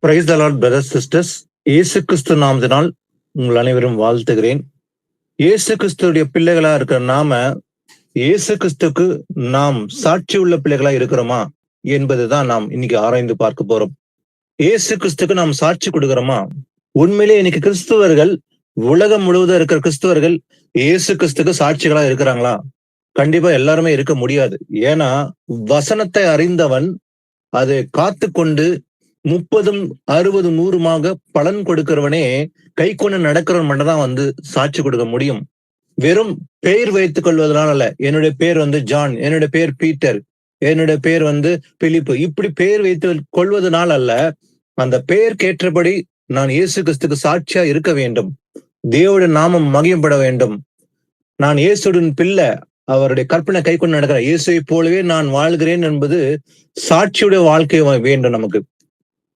Praise the Lord brothers sisters. இயேசு கிறிஸ்து நாமத்தினால் உங்கள் அனைவரும் வாழ்த்துகிறேன். இயேசு கிறிஸ்துடைய பிள்ளைகளா இருக்கிற நாம இயேசு கிறிஸ்துக்கு நாம் சாட்சி உள்ள பிள்ளைகளா இருக்கிறோமா என்பதுதான் நாம் இன்னைக்கு ஆராய்ந்து பார்க்க போறோம். இயேசு கிறிஸ்துக்கு நாம் சாட்சி கொடுக்கிறோமா? உண்மையிலே இன்னைக்கு கிறிஸ்துவர்கள், உலகம் முழுவதும் இருக்கிற கிறிஸ்துவர்கள் இயேசு கிறிஸ்துக்கு சாட்சிகளா இருக்கிறாங்களா? கண்டிப்பா எல்லாருமே இருக்க முடியாது. ஏன்னா வசனத்தை அறிந்தவன் அதை காத்து கொண்டு 30, 60, 100 பலன் கொடுக்கிறவனே கை கொண்டு நடக்கிறவன் மட்டும்தான் சாட்சி கொடுக்க முடியும். வெறும் பெயர் வைத்துக் கொள்வதனால அல்ல. என்னுடைய பேர் ஜான், என்னுடைய பேர் பீட்டர், என்னுடைய பேர் பிலிப்பு, இப்படி பெயர் வைத்து கொள்வதனால் அல்ல. அந்த பெயர் கேற்றபடி நான் இயேசு கிறிஸ்துக்கு சாட்சியா இருக்க வேண்டும். தேவனுடைய நாமம் மகிமைப்பட வேண்டும். நான் இயேசுவின் பிள்ளை, அவருடைய கற்பனை கை கொண்டு நடக்கிற இயேசுவை போலவே நான் வாழ்கிறேன் என்பது சாட்சியுடைய வாழ்க்கை வேண்டும் நமக்கு.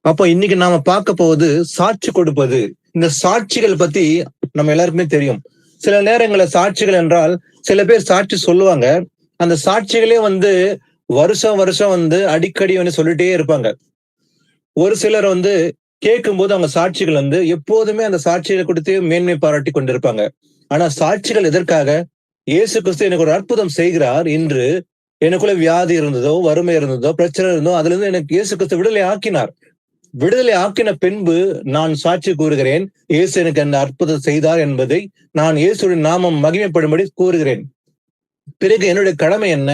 அப்போ இன்னைக்கு நாம பார்க்க போவது சாட்சி கொடுப்பது. இந்த சாட்சிகள் பத்தி நம்ம எல்லாருக்குமே தெரியும். சில நேரங்கள சாட்சிகள் என்றால் சில பேர் சாட்சி சொல்லுவாங்க. அந்த சாட்சிகளே வருஷம் வருஷம் அடிக்கடி சொல்லிட்டே இருப்பாங்க. ஒரு சிலர் கேட்கும் போது அவங்க சாட்சிகள் எப்போதுமே அந்த சாட்சிகளை கொடுத்து மேன்மை பாராட்டி கொண்டிருப்பாங்க. ஆனா சாட்சிகள் எதற்காக? இயேசு கிறிஸ்து எனக்கு ஒரு அற்புதம் செய்கிறார், இன்று எனக்குள்ள வியாதி இருந்ததோ, வறுமை இருந்ததோ, பிரச்சனை இருந்ததோ, அதுல இருந்து எனக்கு இயேசு கிறிஸ்து விடுதலை ஆக்கினார். விடுதலை ஆக்கின பின்பு நான் சாட்சி கூறுகிறேன், இயேசு எனக்கு அந்த அற்புதம் செய்தார் என்பதை நான் இயேசுடைய நாமம் மகிமைப்படும்படி கூறுகிறேன். பிறகு என்னுடைய கடமை என்ன?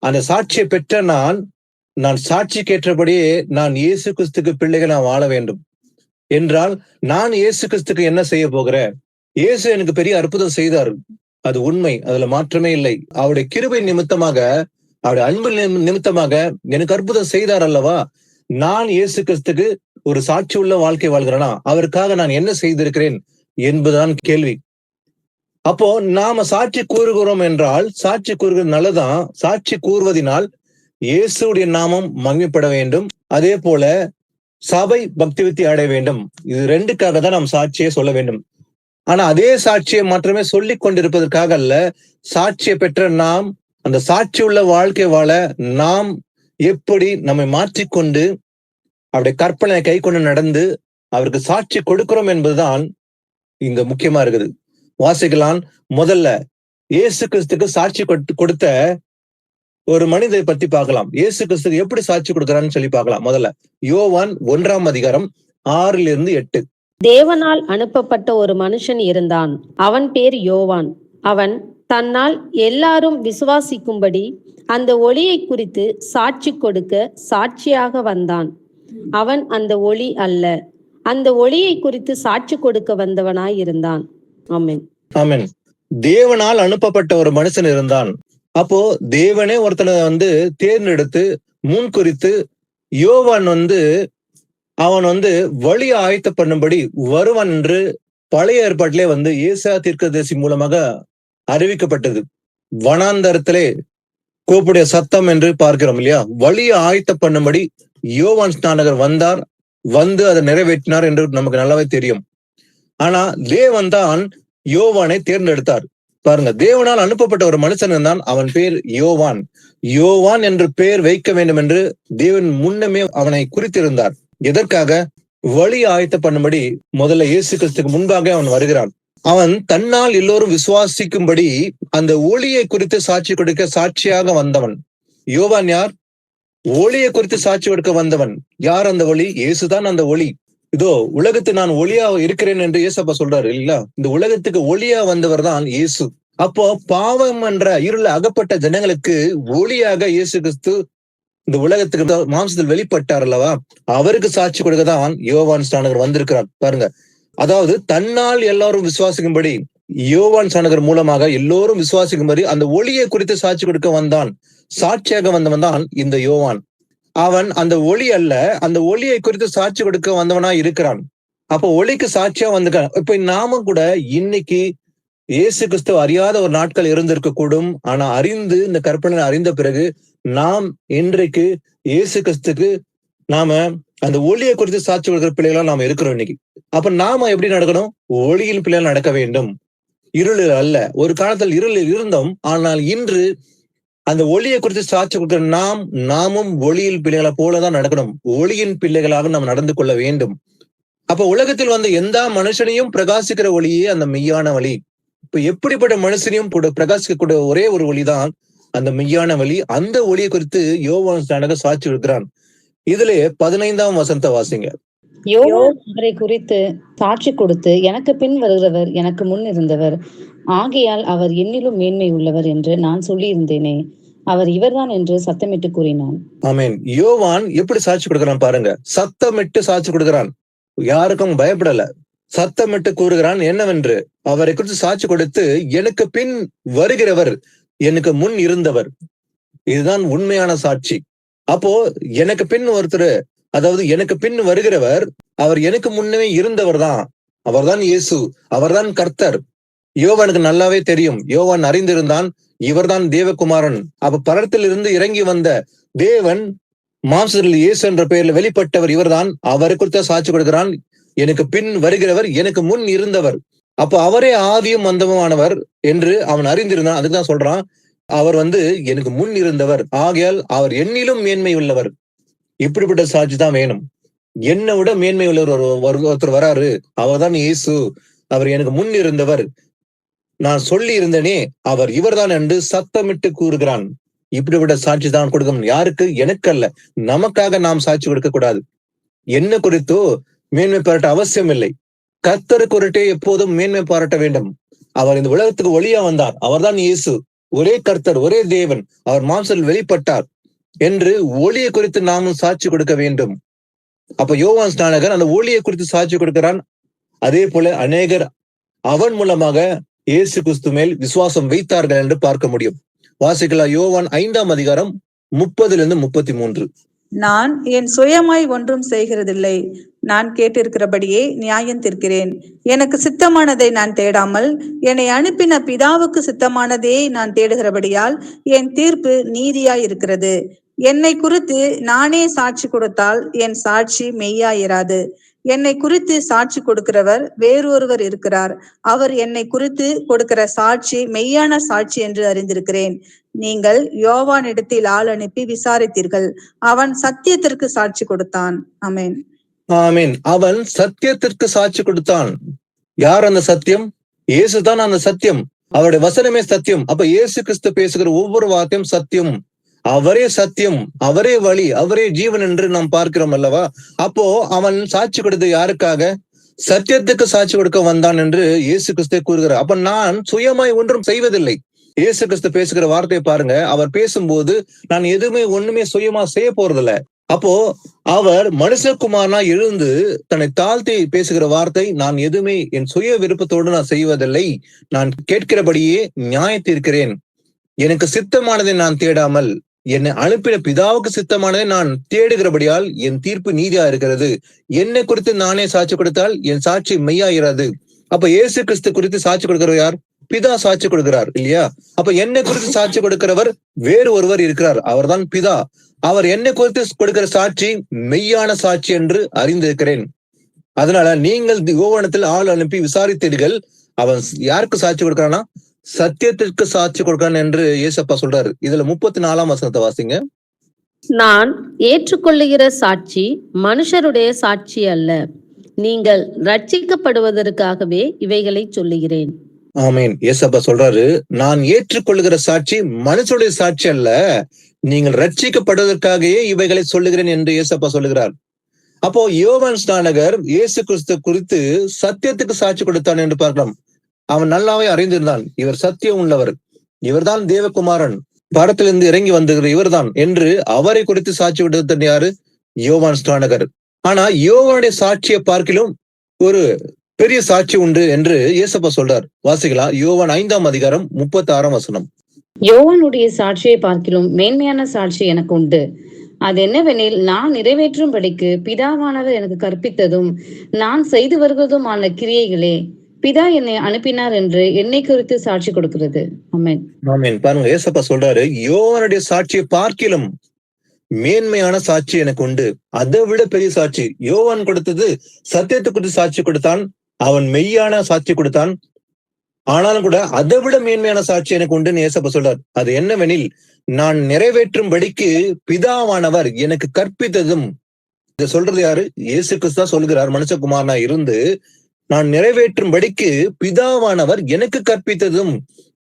அந்த சாட்சியை பெற்ற நான் சாட்சி கேட்டபடியே நான் இயேசு கிறிஸ்துக்கு பிள்ளைகள் நான் வாழ வேண்டும் என்றால், நான் இயேசு கிறிஸ்துக்கு என்ன செய்ய போகிறேன்? இயேசு எனக்கு பெரிய அற்புதம் செய்தார், அது உண்மை, அதுல மாற்றமே இல்லை. அவருடைய கிருபை நிமித்தமாக, அவருடைய அன்பு நிமித்தமாக எனக்கு அற்புதம் செய்தார் அல்லவா? நான் இயேசு கிறிஸ்துக்கு ஒரு சாட்சி உள்ள வாழ்க்கை வாழ்கிறேனா? அவருக்காக நான் என்ன செய்திருக்கிறேன் என்பதுதான் கேள்வி. அப்போ நாம சாட்சி கூறுகிறோம் என்றால், சாட்சி கூறுகிறது நல்லதான். சாட்சி கூறுவதனால் இயேசுடைய நாமம் மகிமைப்பட வேண்டும். அதே போல சபை பக்தி விருத்தி அடைய வேண்டும். இது ரெண்டுக்காக தான் நாம் சாட்சியை சொல்ல வேண்டும். ஆனா அதே சாட்சியை மாற்றமே சொல்லிக் கொண்டிருப்பதற்காக அல்ல. சாட்சியை பெற்ற நாம் அந்த சாட்சி உள்ள வாழ்க்கை வாழ நாம் எப்படி நம்மை மாற்றிக்கொண்டு அவருடைய கற்பனை கை கொண்டு நடந்து அவருக்கு சாட்சி கொடுக்கிறோம் என்பதுதான் இங்க முக்கியமா இருக்குது. வாசிக்கலாம். முதல்ல இயேசு கிறிஸ்துக்கு சாட்சி கொடுத்த ஒரு மனிதரை பத்தி பார்க்கலாம். இயேசு கிறிஸ்துக்கு எப்படி சாட்சி கொடுக்கிறான்னு சொல்லி பார்க்கலாம். முதல்ல யோவான் 1:6-8. தேவனால் அனுப்பப்பட்ட ஒரு மனுஷன் இருந்தான். அவன் பேர் யோவான். அவன் தன்னால் எல்லாரும் விசுவாசிக்கும்படி அந்த ஒளியை குறித்து சாட்சி கொடுக்க சாட்சியாக வந்தான். அவன் அந்த ஒளி அல்ல, அந்த ஒளியை குறித்து சாட்சி கொடுக்க வந்தவனாய் இருந்தான். ஆமென், ஆமென். தேவனால் அனுப்பப்பட்ட ஒரு மனுஷன் இருந்தான். அப்போ தேவனே ஒருத்தனை தேர்ந்தெடுத்து முன் குறித்து யோவான் அவன் வழி ஆயத்த பண்ணும்படி வருவான் என்று பழைய ஏற்பாட்டிலே ஏசா தீர்க்கதரிசி மூலமாக அறிவிக்கப்பட்டது. வனாந்தரத்திலே கூப்புடைய சத்தம் என்று பார்க்கிறோம் இல்லையா? வழியை ஆயத்த பண்ணும்படி யோவான் ஸ்நானகர் வந்தார், அதை நிறைவேற்றினார் என்று நமக்கு நல்லாவே தெரியும். ஆனா தேவன் தான் யோவானை தேர்ந்தெடுத்தார். பாருங்க, தேவனால் அனுப்பப்பட்ட ஒரு மனுஷன் இருந்தான். அவன் பேர் யோவான். யோவான் என்று பெயர் வைக்க வேண்டும் என்று தேவன் முன்னமே அவனை குறித்திருந்தார். எதற்காக? வழி ஆயத்த பண்ணும்படி முதல்ல இயேசு கிறிஸ்துக்கு முன்பாக அவன் வருகிறான். அவன் தன்னால் எல்லோரும் விசுவாசிக்கும்படி அந்த ஒளியை குறித்து சாட்சி கொடுக்க சாட்சியாக வந்தவன். யோவான் யார்? ஒளியை குறித்து சாட்சி கொடுக்க வந்தவன். யார் அந்த ஒளி? இயேசுதான் அந்த ஒளி. இதோ உலகத்து நான் ஒளியா இருக்கிறேன் என்று இயேசப்பா சொல்றாரு இல்ல? இந்த உலகத்துக்கு ஒளியா வந்தவர் தான் இயேசு. அப்போ பாவம் என்ற இருள அகப்பட்ட ஜனங்களுக்கு ஒளியாக இயேசு கிறிஸ்து இந்த உலகத்துக்கு மாம்சத்தில் வெளிப்பட்டார் அல்லவா? அவருக்கு சாட்சி கொடுக்கதான் யோவான் ஸ்நானகர் வந்திருக்கிறார். பாருங்க, அதாவது தன்னால் எல்லாரும் விசுவாசிக்கும்படி யோவான் ஸ்நானகர் மூலமாக எல்லோரும் விசுவாசிக்கும்படி அந்த ஒளியை குறித்து சாட்சி கொடுக்க வந்தான். சாட்சியாக வந்தவன் தான் இந்த யோவான். அவன் அந்த ஒளி அல்ல, அந்த ஒளியை குறித்து சாட்சி கொடுக்க வந்தவனா இருக்கிறான். அப்போ ஒளிக்கு சாட்சியா வந்திருக்கான். இப்ப நாம கூட இன்னைக்கு இயேசு கிறிஸ்து அறியாத ஒரு நாட்கள் இருந்திருக்க கூடும். ஆனா அறிந்து இந்த கற்பனை அறிந்த பிறகு நாம் இன்றைக்கு இயேசு கிறிஸ்துக்கு நாம அந்த ஒளியை குறித்து சாட்சி கொடுக்கிற பிள்ளைகளா நாம இருக்கிறோம் இன்னைக்கு. அப்ப நாம எப்படி நடக்கணும்? ஒளியின் பிள்ளைகள் நடக்க வேண்டும், இருளில் அல்ல. ஒரு காலத்தில் இருளில் இருந்தோம், ஆனால் இன்று அந்த ஒளியை குறித்து சாட்சி கொடுக்கிற நாமும் ஒளியில் பிள்ளைகளை போலதான் நடக்கணும். ஒளியின் பிள்ளைகளாக நாம் நடந்து கொள்ள வேண்டும். அப்ப உலகத்தில் வந்த எந்த மனுஷனையும் பிரகாசிக்கிற ஒளியே அந்த மெய்யான வழி. இப்ப எப்படிப்பட்ட மனுஷனையும் கூட பிரகாசிக்கக்கூடிய ஒரே ஒரு ஒளிதான் அந்த மெய்யான வழி. அந்த ஒளியை குறித்து யோவான் ஸ்நானகர் சாட்சி கொடுக்கிறான். இதுல 15ஆம் வசனத்தை வாசிங்க. யோவான் அவரை குறித்து சாட்சி கொடுத்து, எனக்கு பின் வருகிறவர் எனக்கு முன் இருந்தவர், ஆகையால் அவர் என்னிலும் மேன்மை உள்ளவர் என்று நான் சொல்லியிருந்தேனே, அவர் இவர்தான் என்று சத்தமிட்டு கூறினான். ஆமென். யோவான் எப்படி சாட்சி கொடுக்கிறான் பாருங்க. சத்தமிட்டு சாட்சி கொடுக்கிறான். யாருக்கும் பயப்படல. சத்தமிட்டு கூறுகிறான் என்னவென்று. அவரை குறித்து சாட்சி கொடுத்து, எனக்கு பின் வருகிறவர் எனக்கு முன் இருந்தவர். இதுதான் உண்மையான சாட்சி. அப்போ எனக்கு பின் ஒருத்தர், அதாவது எனக்கு பின் வருகிறவர், அவர் எனக்கு முன்னே இருந்தவர் தான். அவர்தான் இயேசு, அவர்தான் கர்த்தர். யோவானுக்கு நல்லாவே தெரியும். யோவான் அறிந்திருந்தான் இவர்தான் தேவகுமாரன். அப்ப பரத்தில் இருந்து இறங்கி வந்த தேவன் மாம்சத்தில் இயேசு என்ற பெயர்ல வெளிப்பட்டவர் இவர்தான். அவரை குறித்த சாட்சி கொடுக்கிறான். எனக்கு பின் வருகிறவர் எனக்கு முன் இருந்தவர். அப்போ அவரே ஆதியும் அந்தமுமானவர் என்று அவன் அறிந்திருந்தான். அதுதான் சொல்றான், அவர் எனக்கு முன் இருந்தவர், ஆகையால் அவர் என்னிலும் மேன்மை உள்ளவர். இப்படிப்பட்ட சாட்சி தான் வேணும். என்னை விட மேன்மை உள்ளவர் ஒருத்தர் வராரு, அவர்தான் இயேசு, அவர் எனக்கு முன் இருந்தவர், நான் சொல்லி இருந்தனே அவர் இவர்தான் என்று சத்தமிட்டு கூறுகிறான். இப்படிப்பட்ட சாட்சி தான் கொடுக்கணும். யாருக்கு? எனக்கு அல்ல, நமக்காக நாம் சாட்சி கொடுக்க கூடாது. என்ன குறித்தோ மேன்மை பாராட்ட அவசியம் இல்லை. கர்த்தருக்கு ஒருட்டே எப்போதும் மேன்மை பாராட்ட வேண்டும். அவர் இந்த உலகத்துக்கு ஒளியா வந்தார், அவர்தான் இயேசு, ஒரே கர்த்தர், ஒரே தேவன், அவர் மாம்சத்தில் வெளிப்பட்டார் என்று ஒளியை குறித்து நாமும் சாட்சி கொடுக்க வேண்டும். அப்ப யோவான் ஸ்நானகர் அந்த ஒளியை குறித்து சாட்சி கொடுக்கிறான். அதே போல அநேகர் அவன் மூலமாக இயேசு கிறிஸ்து மேல் விசுவாசம் வைத்தார்கள் என்று பார்க்க முடியும். வாசிக்கலாம். யோவான் 5ஆம் அதிகாரம் 30-33. நான் என் சுயமாய் ஒன்றும் செய்கிறதில்லை, நான் கேட்டிருக்கிறபடியே நியாயம் தீர்க்கிறேன். எனக்கு சித்தமானதை நான் தேடாமல் என்னை அனுப்பின பிதாவுக்கு சித்தமானதே நான் தேடுகிறபடியால் என் தீர்ப்பு நீதியாய் இருக்கிறது. என்னை குறித்து நானே சாட்சி கொடுத்தால் என் சாட்சி மெய்யாயிராது. என்னை குறித்து சாட்சி கொடுக்கிறவர் வேறொருவர் இருக்கிறார், அவர் என்னை குறித்து கொடுக்கிற சாட்சி மெய்யான சாட்சி என்று அறிந்திருக்கிறேன். நீங்கள் யோவானிடத்தில் ஆள் அனுப்பி விசாரித்தீர்கள், அவன் சத்தியத்திற்கு சாட்சி கொடுத்தான். ஆமென். ஆமென். அவன் சத்தியத்திற்கு சாட்சி கொடுத்தான். யார் அந்த சத்தியம்? இயேசுதான் அந்த சத்தியம். அவருடைய வசனமே சத்தியம். அப்ப இயேசு கிறிஸ்து பேசுகிற ஒவ்வொரு வார்த்தையும் சத்தியம். அவரே சத்தியம், அவரே வழி, அவரே ஜீவன் என்று நாம் பார்க்கிறோம் அல்லவா? அப்போ அவன் சாட்சி கொடுத்து யாருக்காக? சத்தியத்துக்கு சாட்சி கொடுக்க வந்தான் என்று இயேசு கிறிஸ்து கூறுகிறார். அப்ப நான் சுயமாய் ஒன்றும் செய்வதில்லை. இயேசு கிறிஸ்து பேசுகிற வார்த்தையை பாருங்க. அவர் பேசும்போது நான் ஒண்ணுமே சுயமா செய்ய போறதில்ல. அப்போ அவர் மனுஷகுமாரனா எழுந்து தன்னை தாழ்த்தி பேசுகிற வார்த்தை, நான் எதுவுமே என் சுய விருப்பத்தோடு நான் செய்வதில்லை, நான் கேட்கிறபடியே நியாயத்தீர்க்கிறேன். எனக்கு சித்தமானதை நான் தேடாமல் என்னை அனுப்பின பிதாவுக்கு சித்தமானதை நான் தேடுகிறபடியால் என் தீர்ப்பு நீதியா இருக்கிறது. என்னை குறித்து நானே சாட்சி கொடுத்தால் என் சாட்சி மெய்யாகிறது. அப்ப இயேசு கிறிஸ்து குறித்து சாட்சி கொடுக்கிறவர் யார்? பிதா சாட்சி கொடுக்கிறார் இல்லையா? அப்ப என்னை குறித்து சாட்சி கொடுக்கிறவர் வேறு ஒருவர் இருக்கிறார், அவர்தான் பிதா. அவர் என்னை குறித்து கொடுக்கிற சாட்சி மெய்யான சாட்சி என்று அறிந்திருக்கிறேன். அதனால நீங்கள் யோவானத்தில் ஆள் அனுப்பி விசாரித்தீர்கள். அவன் யாருக்கு சாட்சி கொடுக்கிறானா? சத்தியத்திற்கு சாட்சி கொடுக்கிறான் என்று இயேசப்பா சொல்றாரு. இதுல 34ஆம் வசனத்தை வாசிங்க. நான் ஏற்றுக்கொள்ளுகிற சாட்சி மனுஷருடைய சாட்சி அல்ல, நீங்கள் ரட்சிக்கப்படுவதற்காகவே இவைகளை சொல்லுகிறேன். ஆமீன். இயேசப்பா சொல்றாரு, நான் ஏற்றுக்கொள்ளுகிற சாட்சி மனுஷருடைய சாட்சி அல்ல, நீங்கள் ரட்சிக்கப்படுவதற்காகவே இவைகளை சொல்லுகிறேன் என்று இயேசப்பா சொல்லுகிறார். அப்போ யோவான் ஸ்நானகர் இயேசு கிறிஸ்து குறித்து சத்தியத்துக்கு சாட்சி கொடுத்தான் என்று பார்க்கலாம். அவன் நல்லாவே அறிந்திருந்தான், இவர் சத்தியம் உள்ளவர், இவர்தான் தேவகுமாரன், படத்திலிருந்து இறங்கி வந்திருக்கிற இவர்தான் என்று அவரை குறித்து சாட்சி கொடுத்த யாரு? யோவான் ஸ்நானகர். ஆனா யோவானுடைய சாட்சியை பார்க்கிலும் ஒரு பெரிய சாட்சி உண்டு என்று இயேசப்பா சொல்றார். வாசிக்கலாம். யோவான் 5ஆம் அதிகாரம் 36ஆம் வசனம். யோவானுடைய சாட்சியை பார்க்கிலும் மேன்மையான சாட்சி எனக்கு உண்டு. அது என்னவெனில், நான் நிறைவேற்றும்படிக்கு பிதாவானவர் எனக்கு கற்பித்ததும் நான் செய்து வருவதுமான கிரியைகளே பிதா என்னை அனுப்பினார் என்று என்னை குறித்து சாட்சி கொடுக்கிறது. ஆமென். ஆமென். பாருங்க, இயேசப்பா சொல்றாரு, யோவானுடைய சாட்சியை பார்க்கிலும் மேன்மையான சாட்சி எனக்கு உண்டு. அதை விட பெரிய சாட்சி. யோவான் கொடுத்தது சத்தியத்தை குறித்து சாட்சி கொடுத்தான், அவன் மெய்யான சாட்சி கொடுத்தான். ஆனாலும் கூட அதை விட மேன்மையான சாட்சி எனக்கு உண்டுன்னு ஏசப்பா சொல்றார். அது என்னவெனில், நான் நிறைவேற்றும்படிக்கு பிதாவானவர் எனக்கு கற்பித்ததும். இதை சொல்றது யாரு? இயேசு கிறிஸ்து தான் சொல்கிறார். மனுஷகுமாரனா இருந்து நான் நிறைவேற்றும்படிக்கு பிதாவானவர் எனக்கு கற்பித்ததும்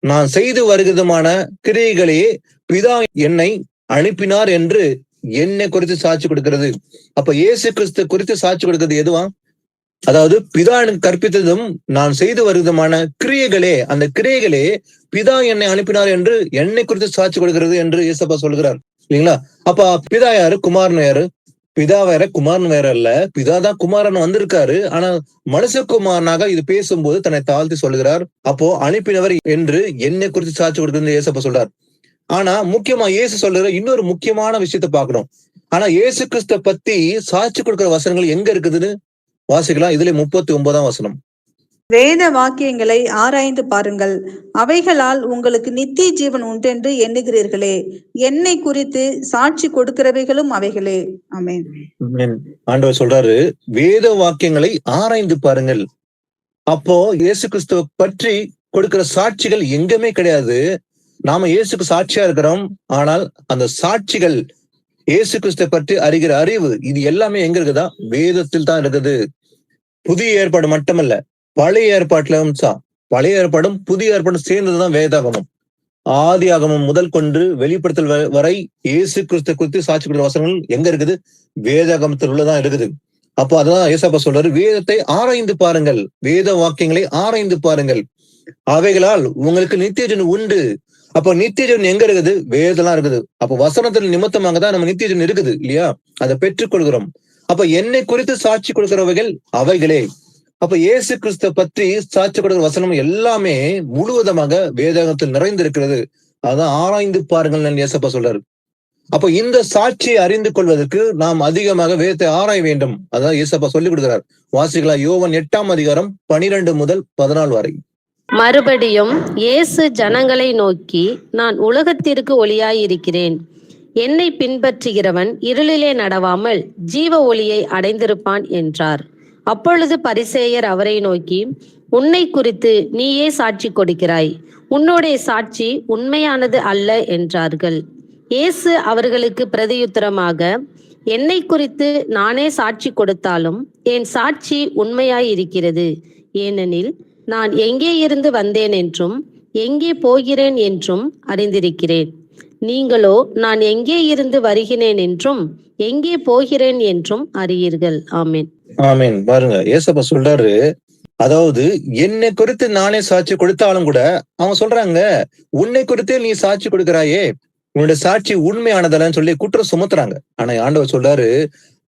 நான் செய்து வருகிறதுமான கிரியைகளையே பிதா என்னை அனுப்பினார் என்று என்னை குறித்து சாட்சி கொடுக்கிறது. அப்ப இயேசு கிறிஸ்து குறித்து சாட்சி கொடுக்கிறது எதுவா? அதாவது பிதா எனக்கு கற்பித்ததும் நான் செய்து வருகிறதுமான கிரியைகளே, அந்த கிரியைகளே பிதா என்னை அனுப்பினார் என்று என்னை குறித்து சாட்சி கொடுக்கிறது என்று இயேசப்பா சொல்கிறார். இல்லைங்களா? அப்ப பிதா யாரு? குமாரன் யாரு? பிதா வேற குமாரன் வேற அல்ல. பிதா தான் குமாரன் வந்திருக்காரு. ஆனா மனுஷகுமாரனாக இது பேசும்போது தன்னை தாழ்த்தி சொல்லுகிறார். அப்போ அனுப்பினவர் என்று என்னை குறித்து சாட்சி கொடுக்கிறது இயேசப்பா சொல்றார். ஆனா முக்கியமா இயேசு சொல்ற இன்னொரு முக்கியமான விஷயத்த பாக்கணும். ஆனா இயேசு கிறிஸ்த பத்தி சாட்சி கொடுக்கிற வசனங்கள் எங்க இருக்குதுன்னு வாசிக்கலாம். இதுல 39ஆம் வசனம். வேத வாக்கியங்களை ஆராய்ந்து பாருங்கள், அவைகளால் உங்களுக்கு நித்திய ஜீவன் உண்டென்று எண்ணுகிறீர்களே, என்னை குறித்து சாட்சி கொடுக்கிறவைகளும் அவைகளே. ஆமென். ஆண்டவர் சொல்றாரு, வேத வாக்கியங்களை ஆராய்ந்து பாருங்கள். அப்போ இயேசு கிறிஸ்துவ பற்றி கொடுக்கிற சாட்சிகள் எங்குமே கிடையாது. நாம இயேசுக்கு சாட்சியா இருக்கிறோம். ஆனால் அந்த சாட்சிகள், இயேசு கிறிஸ்துவ பற்றி அறிகிற அறிவு, இது எல்லாமே எங்க இருக்குதா? வேதத்தில் தான் இருக்குது. புதிய ஏற்பாடு மட்டுமல்ல, பழைய ஏற்பாட்டிலும் பழைய ஏற்பாடும் புதிய ஏற்பாடும் சேர்ந்ததுதான் வேதாகமம். ஆதி ஆகமம் முதல் கொண்டு வெளிப்படுத்தல் வரை இயேசு கிறிஸ்து குறித்து சாட்சி கொடுக்கிற வசனங்கள் எங்க இருக்குது? வேதாகமத்தில் உள்ளதான் இருக்குது. அப்போ அதான் ஏசப்பா சொல்றாரு, வேதத்தை ஆராய்ந்து பாருங்கள், வேத வாக்கியங்களை ஆராய்ந்து பாருங்கள், அவைகளால் உங்களுக்கு நித்திய ஜீவன் உண்டு. அப்போ நித்திய ஜீவன் எங்க இருக்குது? வேதெல்லாம் இருக்குது. அப்போ வசனத்தில் நிமித்தமாக தான் நம்ம நித்திய ஜீவன் இருக்குது இல்லையா? அதை பெற்றுக்கொள்கிறோம். அப்ப என்னை குறித்து சாட்சி கொடுக்கிறவைகள் அவைகளே. அப்ப இயேசு கிறிஸ்துவ பற்றி சாட்சி கொடுக்கிற வசனம் எல்லாமே முழுவதமாக வேதாகத்தில் நிறைந்திருக்கிறது. அதான் ஆராய்ந்து பாருங்கள் இயேசப்பா சொல்றாரு. அப்ப இந்த சாட்சியை அறிந்து கொள்வதற்கு நாம் அதிகமாக வேதத்தை ஆராய வேண்டும். அதான் இயேசப்பா சொல்லிக் கொடுக்கிறார். வாசிக்கலாம், யோவான் 8ஆம் அதிகாரம் 12 முதல் 14 வரை. மறுபடியும் இயேசு ஜனங்களை நோக்கி, நான் உலகத்திற்கு ஒளியாயிருக்கிறேன். என்னை பின்பற்றுகிறவன் இருளிலே நடவாமல் ஜீவ ஒளியை அடைந்திருப்பான் என்றார். அப்பொழுது பரிசேயர் அவரை நோக்கி, உன்னை குறித்து நீயே சாட்சி கொடுக்கிறாய், உன்னுடைய சாட்சி உண்மையானது அல்ல என்றார்கள். இயேசு அவர்களுக்கு பிரதியுத்தரமாக, என்னை குறித்து நானே சாட்சி கொடுத்தாலும் என் சாட்சி உண்மையாயிருக்கிறது. ஏனெனில் நான் எங்கே இருந்து வந்தேன் என்றும் எங்கே போகிறேன் என்றும் அறிந்திருக்கிறேன். நீங்களோ நான் எங்கே இருந்து வருகிறேன் என்றும் எங்கே போகிறேன் என்றும் அறியீர்கள். ஆமென். ஆமென். பாருங்க, ஏசப்பா சொல்றாரு, அதாவது என்னை குறித்து நானே சாட்சி கொடுத்தாலும் கூட அவங்க சொல்றாங்க, உன்னை குறித்தே நீ சாட்சி கொடுக்கிறாயே, உன்னுடைய சாட்சி உண்மையானதல்லன்னு சொல்லி குற்றம் சுமத்துறாங்க. ஆனா ஆண்டவர் சொல்றாரு,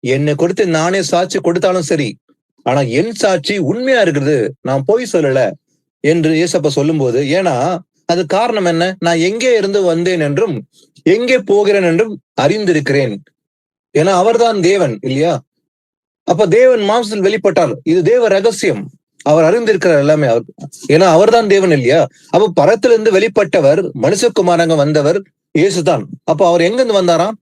என்னை குறித்து நானே சாட்சி கொடுத்தாலும் சரி, ஆனா என் சாட்சி உண்மையா இருக்குது, நான் போய் சொல்லல என்று ஏசப்பா சொல்லும் போது, ஏன்னா அது காரணம் என்ன? நான் எங்கே இருந்து வந்தேன் என்றும் எங்கே போகிறேன் என்றும் அறிந்திருக்கிறேன். ஏன்னா அவர்தான் தேவன் இல்லையா? அப்ப தேவன் மாம்சத்தில் வெளிப்பட்டார். இது தேவ ரகசியம். அவர் அறிந்திருக்கிறார் எல்லாமே. ஏன்னா அவர்தான் தேவன் இல்லையா? அப்ப பரத்திலிருந்து வெளிப்பட்டவர், மனுஷகுமாரங்க வந்தவர் இயேசுதான். அப்ப அவர் எங்கிருந்து வந்தாராம்?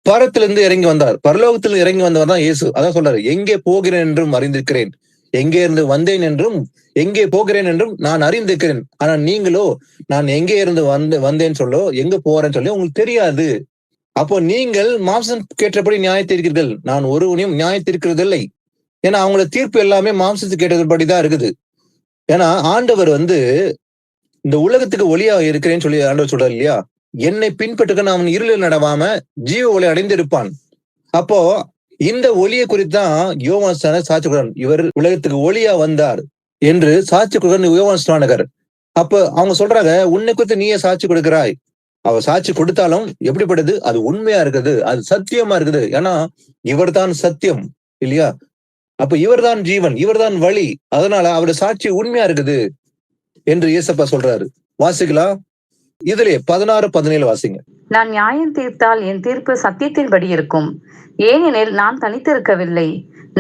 பரத்திலிருந்து இறங்கி வந்தார். பரலோகத்தில் இறங்கி வந்தவர் தான் இயேசு. அதான் சொல்றாரு, எங்கே போகிறேன் என்றும் அறிந்திருக்கிறேன், எங்கே இருந்து வந்தேன் என்றும் எங்கே போகிறேன் என்றும் நான் அறிந்திருக்கிறேன். ஆனா நீங்களோ நான் எங்கே இருந்து வந்தேன்னு சொல்லோ எங்க போறேன்னு சொல்லி உங்களுக்கு தெரியாது. அப்போ நீங்கள் மாம்சம் கேட்டபடி நியாயத்தீர்க்கிறீர்கள், நான் ஒருவனையும் நியாயத்தீர்க்கிறது இல்லை. ஏன்னா அவங்களோட தீர்ப்பு எல்லாமே மாம்சத்துக்கு கேட்டபடிதான் இருக்குது. ஏன்னா ஆண்டவர் இந்த உலகத்துக்கு ஒளியா இருக்கிறேன்னு சொல்லி ஆண்டவர் சொல்றாரு இல்லையா? என்னை பின்பற்றுக்க அவன் இருளில் நடவாம ஜீவ ஒளி அடைந்திருப்பான். அப்போ இந்த ஒளியை குறித்துதான் யோவான் சாட்சி கொடுக்கிறான். இவர் உலகத்துக்கு ஒளியா வந்தார் என்று சாட்சி கொடுக்கிறார் யோவான் ஸ்நானகர். அப்ப அவங்க சொல்றாங்க, உன்னை குறித்து நீயே சாட்சி கொடுக்கிறாய். அவ சாட்சி கொடுத்தாலும் எப்படிப்பட்டது? அது உண்மையா இருக்குது, அது சத்தியமா இருக்குது. ஏன்னா இவர் தான் சத்தியம் இல்லையா? அப்ப இவர் தான் ஜீவன், இவர் தான் வழி. அதனால அவருடைய சாட்சி உண்மையா இருக்குது என்று இயேசப்பா சொல்றாரு. வாசிக்கலாம், இதுலயே 16-17 வாசிங்க. நான் நியாயம் தீர்த்தால் என் தீர்ப்பு சத்தியத்தின்படி இருக்கும். ஏனெனில் நான் தனித்திருக்கவில்லை,